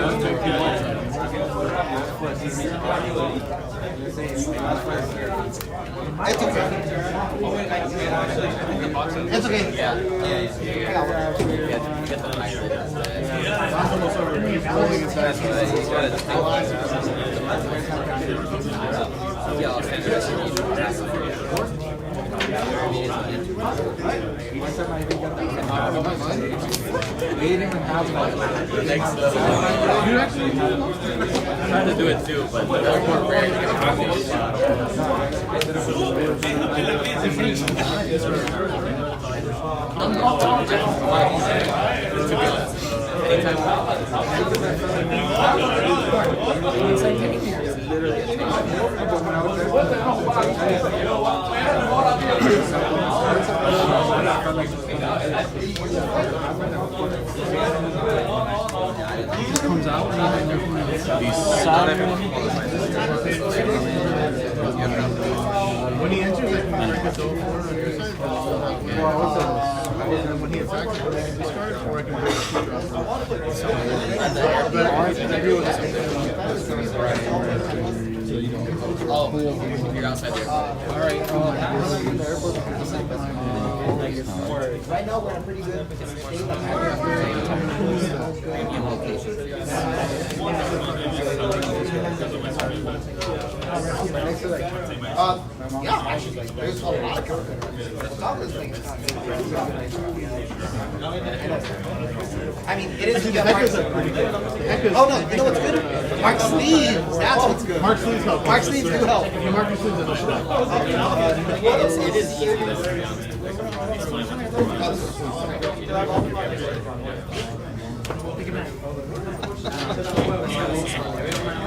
It's okay. I'm trying to do it too, but they're more rare to get Comes out when he enters, I can break it over on your side. When he attacks, I can discard or I can break it. But I agree with this. You're outside there. Alright, right now we're in a pretty good state. Yeah, actually, there's a lot of counters. I mean, it is. Oh no, you know what's good? Mark Sleeves. That's what's good. Mark Sleeves help. Mark Sleeves do help. If you mark your sleeves, it'll show. It is here.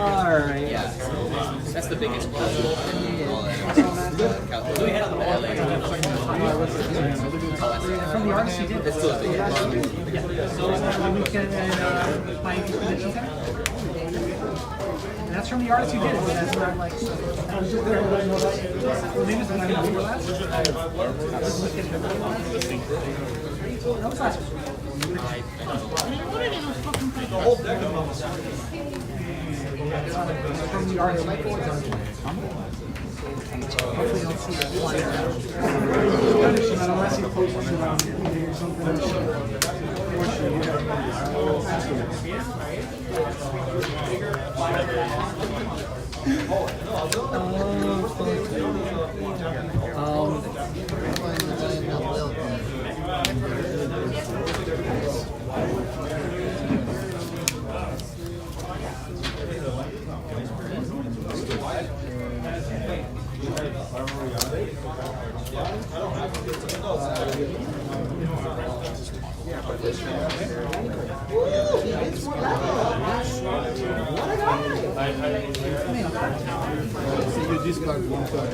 Alright. Yeah. That's the biggest puzzle. From the artist you did. It's still the biggest puzzle. And that's from the artist you did it. That's not like. Maybe it's like overlap. That was last week. From the artist. Hopefully you'll see it flying around. Unless you post it around or something. So you discard one card.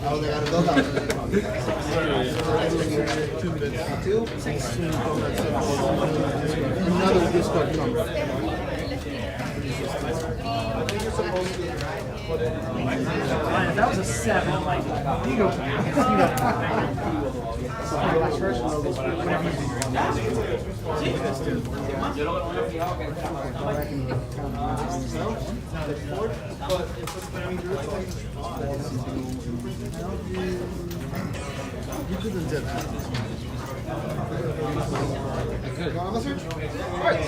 Oh, they gotta go down. Another discard comes. Fine, if that was a 7, I'm like, you go. You could have done that. You want to search? Alright.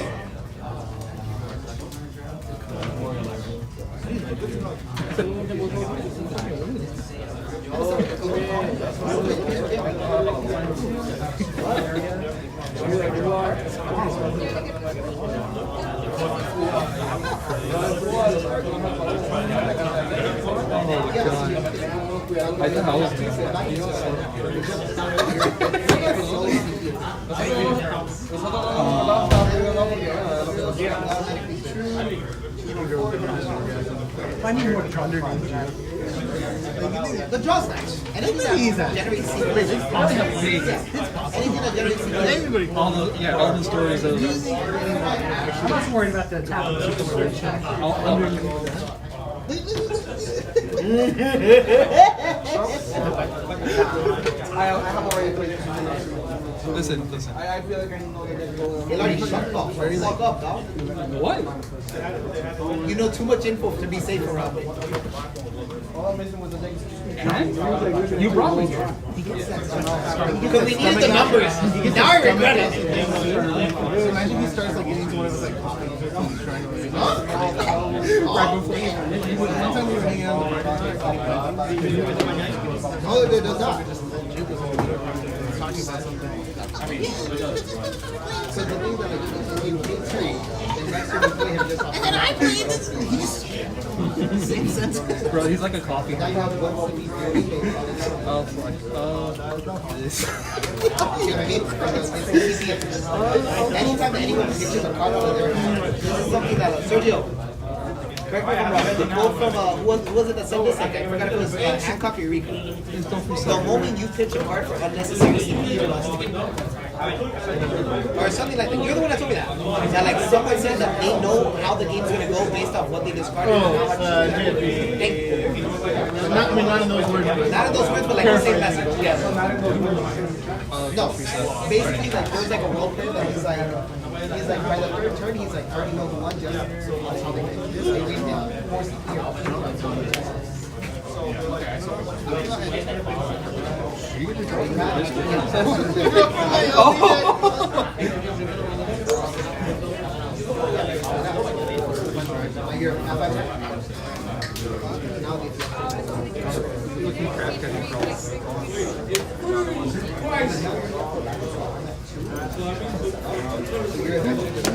I need more thunder than that. The draw's nice. Anything that generates secrets. Anything that generates secrets. All the stories of. I'm just worried about the top of the situation. I have already played. Listen. I feel like I know that it already shut off. Fuck up, dog. What? You know too much info to be safe around it. You brought me here. Because we needed the numbers. Now I regret it. Imagine he starts like getting to one of his like triangles. Right before one time we were hanging out. No, it does not. Talking about something. So the thing that like, you play three, and next time you play him just off. And then I played this. Same sense. Bro, he's like a coffee. Now you have one Oh, fuck. This. You know what I mean? It's easy. Anytime anyone pitches a card out of their hand, this is something that Sergio. Correct me if I'm wrong. The quote from who was it that said this? Like, I forgot if it was Hancock or Eureka. The moment you pitch a card for unnecessary CP, you're lost. Or something like that. You're the one that told me that. That like someone said that they know how the game's gonna go based off what they discarded. And how much Thank you. Not in those words. Not in those words, but like the same message. Yeah. No. Basically, like there's like a role player that he's like by the third turn, he's like already know who won just that's how they win. They win down.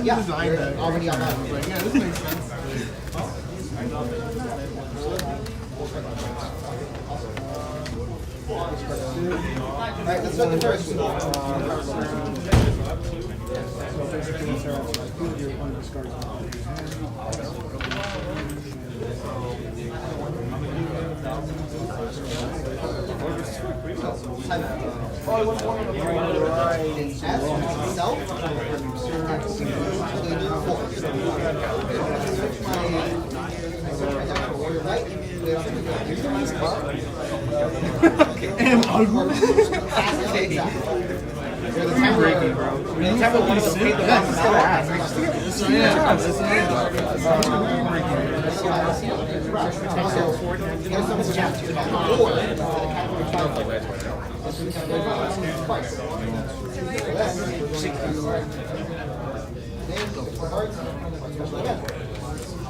Yeah, already on that. Yeah, this makes sense. Alright, let's start the first. Breaking, bro.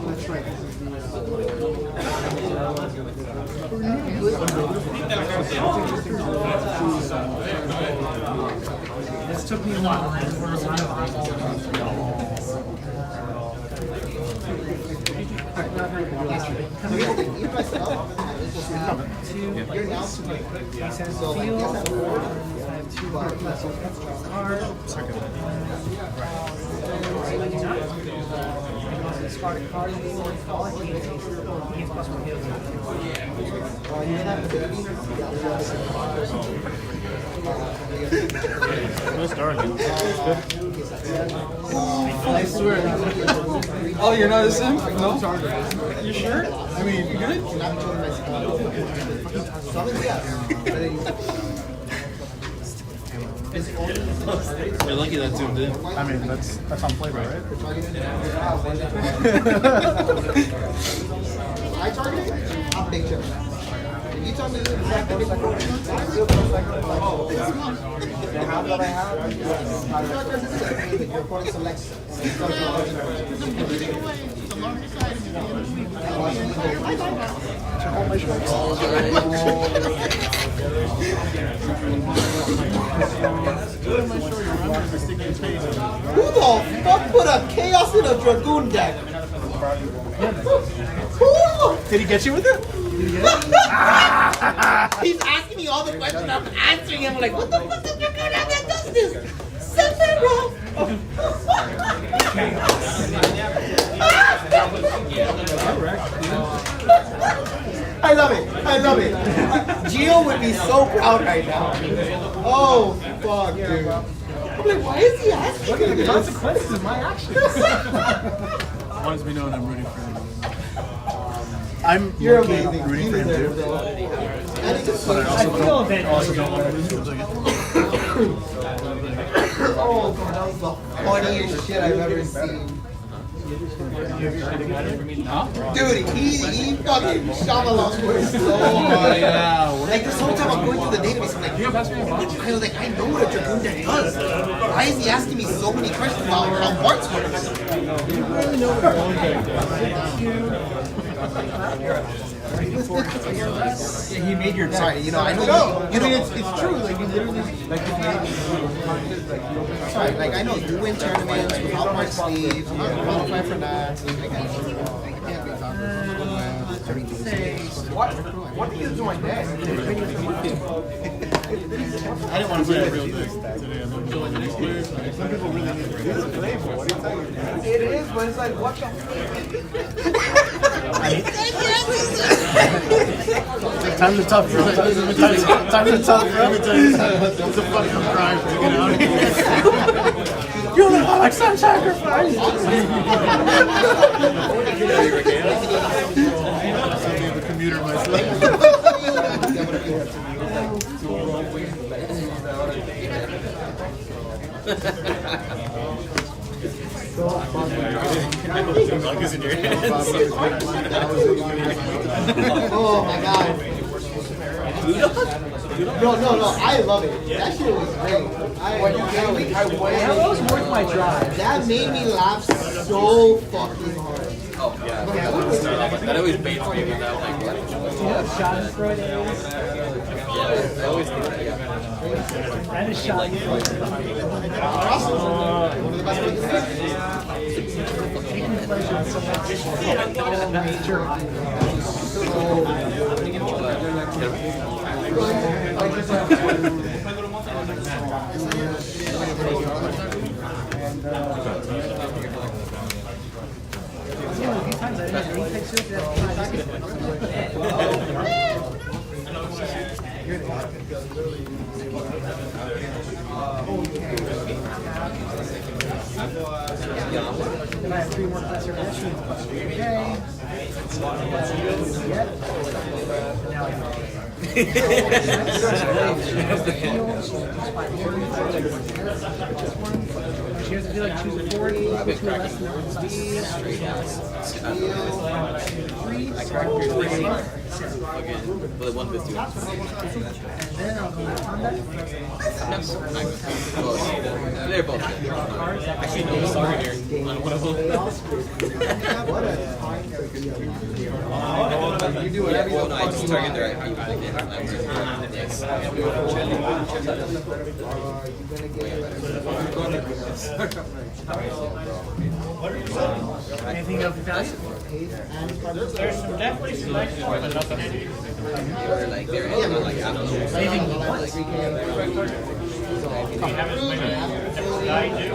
That's right. This took me a while. I had to learn a lot of eyeballs. not very good. You press it up, it's just you're now super quick. So like, yes, I have four. I have 2 card plus you card. Discard a card and fall. He gets plus 1 heals. Nice start again. I swear. Oh, you're not a simp? No? You sure? I mean, you good? You're lucky that zoomed in. I mean, that's on flavor, right? I target it, I'm big jump. If you tell me the exact how that I have, your opponent selects Who the fuck put a chaos in a dragoon deck? Did he get you with it? He's asking me all the questions, I'm answering him like, what the fuck is dragoon deck that does this? Something wrong. I love it. I love it. Gio would be so proud right now. Oh, fuck, dude. I'm like, why is he asking? Look at the consequences of my actions. Wants me knowing I'm rooting for him. I'm You're low-key amazing. rooting for him too. But I feel a bit. Also don't want to lose. Oh, God, that was the funniest shit I've ever seen. Dude, he fucking Shyamalan for so hard. Like this whole time I'm going through the database, I'm like, I know what a dragoon deck does. Why is he asking me so many questions about how parts works? He made your Sorry, you know, I know you know, it's true. Like you literally, sorry, like I know you win tournaments without mark sleeves, you qualify for that. What do you do my deck? I didn't want to play a real deck today. I'm not feeling any players. Some people really need to play for. What are you talking about? It is, but it's like, what the Time to tough, bro. Time to tough, bro. It's a fucking crime to get out of here. You're like some sacrifice. The commuter myself. In your hands. Oh my god. No, I love it. That shit was great. That was worth my drive. That made me laugh so fucking hard. Oh, yeah. That always baits me with that, like, what? Do you know what Schadenfreude is? Yeah, I always think that, yeah. That is Schadenfreude. Taking pleasure in someone's major. And I have 3 more plus your actions plus 3 okay. Yet. Now I Here's the deal, like choose a 40, equal to or less than or speed. I cracked your 3. Okay, but it won't be too. And then I'll go to combat. They're both good. Actually, no, sorry here. On one of them. You do whatever you Well, no, I just target want. their IP again. Yes. Anything of value? There's some definitely some nice ones, but nothing any. Like they're like Anything you want. They have as many as I do,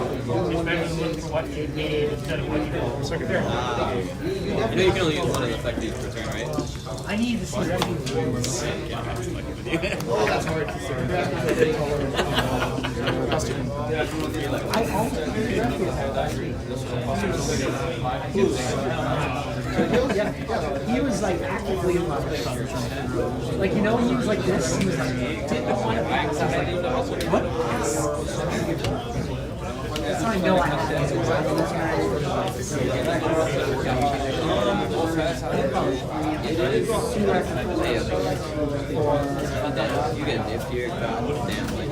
especially look for what you need instead of what you want. You know you can only use one of the effect each per turn, right? I need to see revenue. Oh, that's hard to say. I almost yeah, he was like actively in love with it. Like, you know, when he was like this, he was like, didn't want to pass. I was like, what? That's how I know I have You get niftier, goddamn, like.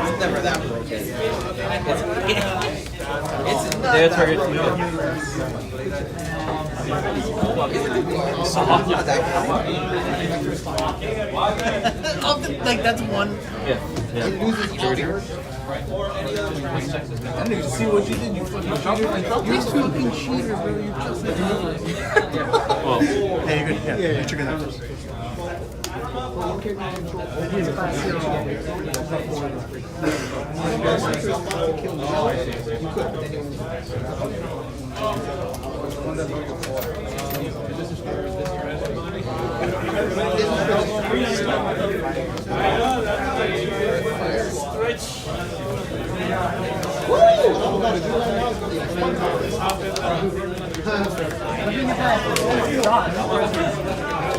It's never that broken. It's They target like, that's one. Yeah. I didn't even see what you did. You fucking cheater. You fucking cheater, bro. You just Well, hey, you're good. Yeah, you trigger that first.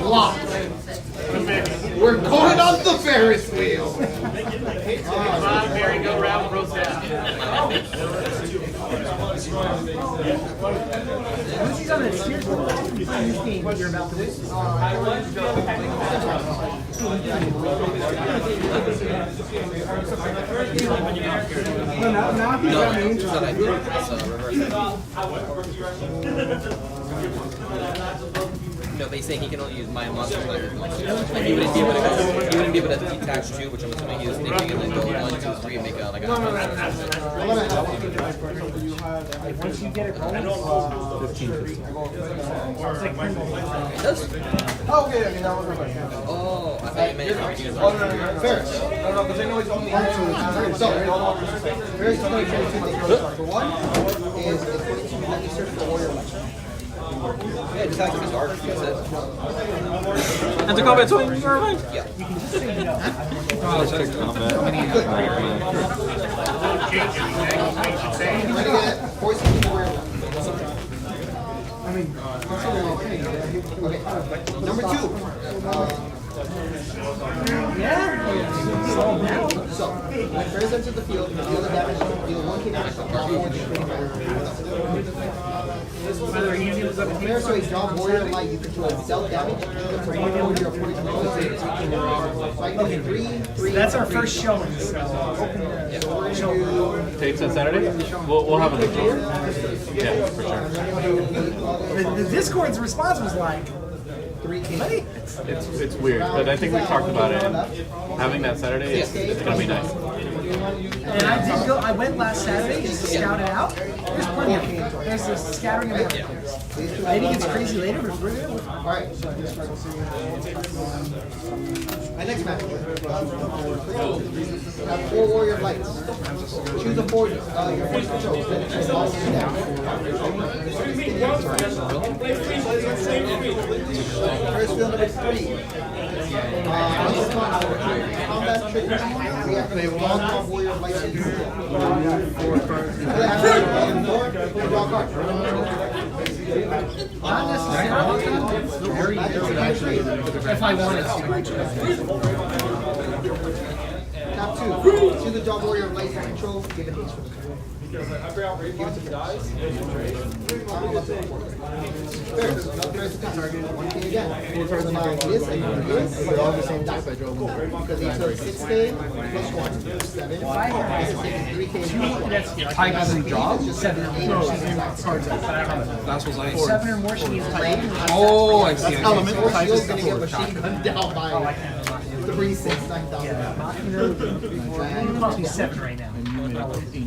Locked. We're going on the Ferris wheel. Merry-go-round broke down. Once he's on a steer's wheel, this game, you're about to win. Now he's on the No, but he's saying he can only use my monster players. Like he wouldn't be able to go. He wouldn't be able to detach two, which I'm assuming he was thinking, and then go 1, 2, 3, and make a like a. Once you get it rolling, 15. It does. Oh, okay, I mean, that was my question. Oh, I thought you meant if you use Ferris. No, because I know he's only so, Ferris 22 things. For one, is it's 22 that you search for warrior weapon. Yeah, just active as art. That's it. Enter combat 20. Yeah. Let's check combat. Ready to get 14 warrior weapon. Okay, number 2. So, when Ferris enters the field, deal the damage, deal 1k damage to all warriors. whether easy was up to There, so a job warrior light, you control self damage, you control one warrior of 40 control. So I can do 3. That's our first showing, so Tapes on Saturday? We'll have a Yeah, for sure. the Discord's response was like, It's weird, but I think we talked about it. And having that Saturday, it's gonna be nice. And I did go. I went last Saturday just to scout it out. There's plenty of people. There's a scattering of players. Maybe it gets crazy later, but we're good. Alright. My next match. We have 4 Warrior Lights. Choose a 4. Your first control. Then it just follows you down. First field number 3. Combat trick. We have to long Warrior Lights in 4 cards. Draw a card. Not necessarily. Very actually, if I wanted to. Top 2. Choose the job warrior of light and control. Give it haste for the card. Give it to First target 1K again. This and this. They're all the same type. I drove them. Because he took 6K plus 1, 7. This is taking 3K. Types and jobs? 7 or more. That's what I 7 or more she needs to play. Oh, I see. Elemental shield's gonna get machine gunned down by 3, 6, 9,000. It costs me 7 right now. If you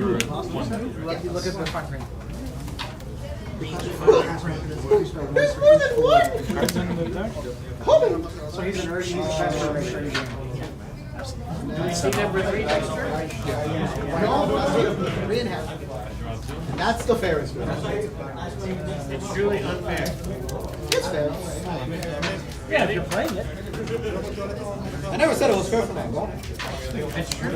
look at the front range. There's more than one! So he's an urgent transfer. See number 3 next turn? No, that's 3.5. That's the fairest one. It's truly unfair. It's fair. Yeah, if you're playing it. I never said it was fair for that goal. It's true.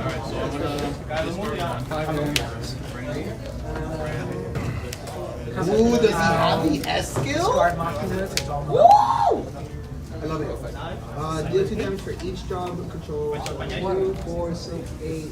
Ooh, does he have the S skill? Woo! I love it. Deal 2 damage for each job control. 2, 4, 6, 8.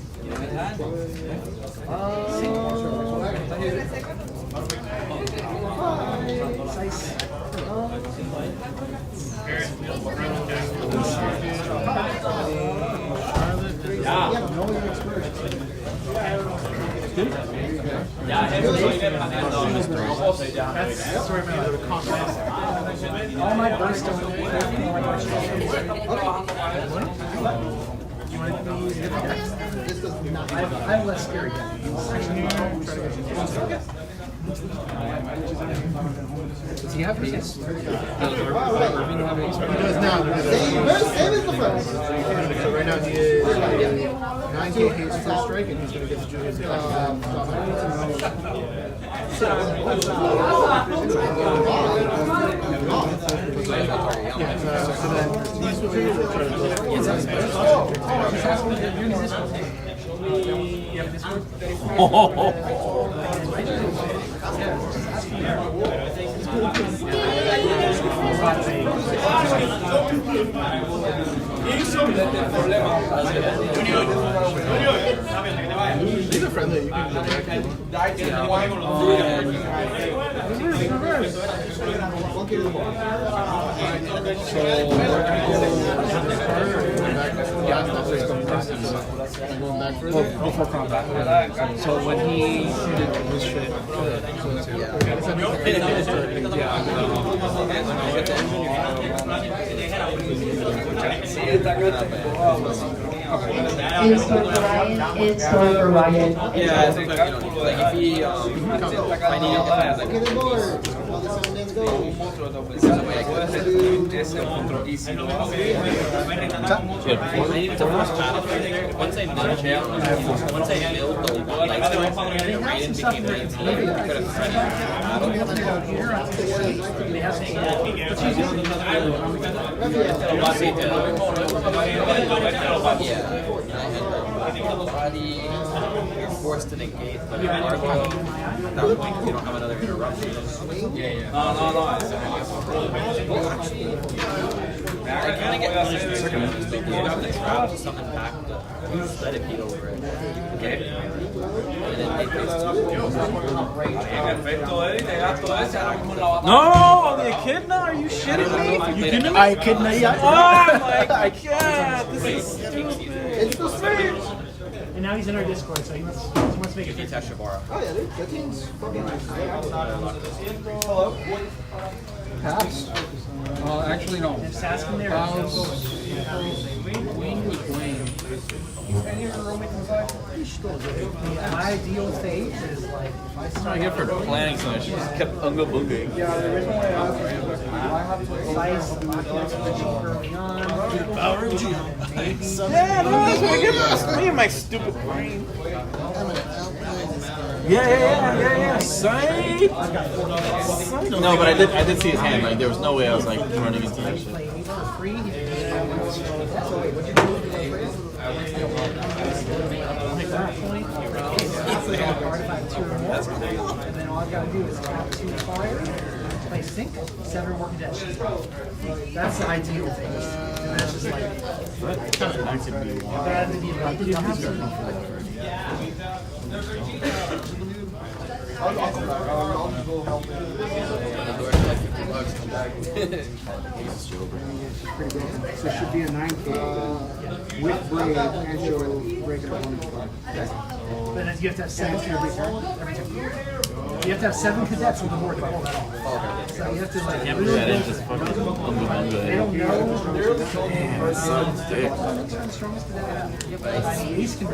All my bursts don't I'm less scary. Does he have haste? He does now. Same as the first. So right now he is 9K haste first strike, and he's going to get to do his These are friendly. You can Before combat. So when he did his shit, In store for Ryan, in store for Ryan. Yeah, I think like, you know, like if he, I need it, Get it more. While this one didn't go. I need to force battle. Once I nudge him, once I build the light and Raiden became 19, I could have threatened you're forced to negate the Argo. At that point, you don't have another interruption. Yeah. No. I kind of get punished with certain moves, but you have to trap something back to let it beat over it. Okay? And then they face No, the echidna? Are you shitting me? You kidding me? I echidna, yeah. Oh, I'm like, I can't. This is stupid. It's the switch. And now he's in our Discord, so he wants to make it. Tashabara. Oh yeah, dude. That thing's fucking nice. passed. Actually, no. Just ask him there. Wayne was Wayne. My ideal phase is like if I I start get for planning so much. She just kept unga booging. slice, lock in expression early on. Yeah, no, that's what I get. Me and my stupid brain. Yeah. Psych. No, but I did see his hand. Like there was no way I was like running into that shit. And then all I've got to do is tap 2 fire, play sync, 7 working dead. That's the ideal thing. And that's just like Kind of nice to be bad to be like you have to. Pretty good. So it should be a 9K with Brave and show regular 1. But then you have to have 7 every turn. You have to have 7 cadets with the board to pull that off. So you have to like really Yeah, they just fucking unga they bunga. don't know. Damn, it sucks dick. Strongest cadet. At least can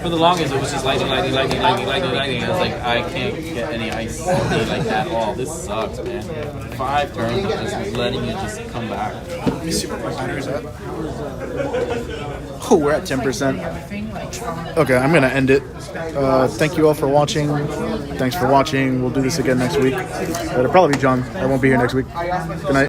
For the longest, it was just lightning. I was like, I can't get any ice like that at all. This sucks, man. 5 turns of just letting you just come back. Super Miners at? Oh, we're at 10%. Okay, I'm gonna end it. Thank you all for watching. Thanks for watching. We'll do this again next week. It'll probably be John. I won't be here next week. Good night.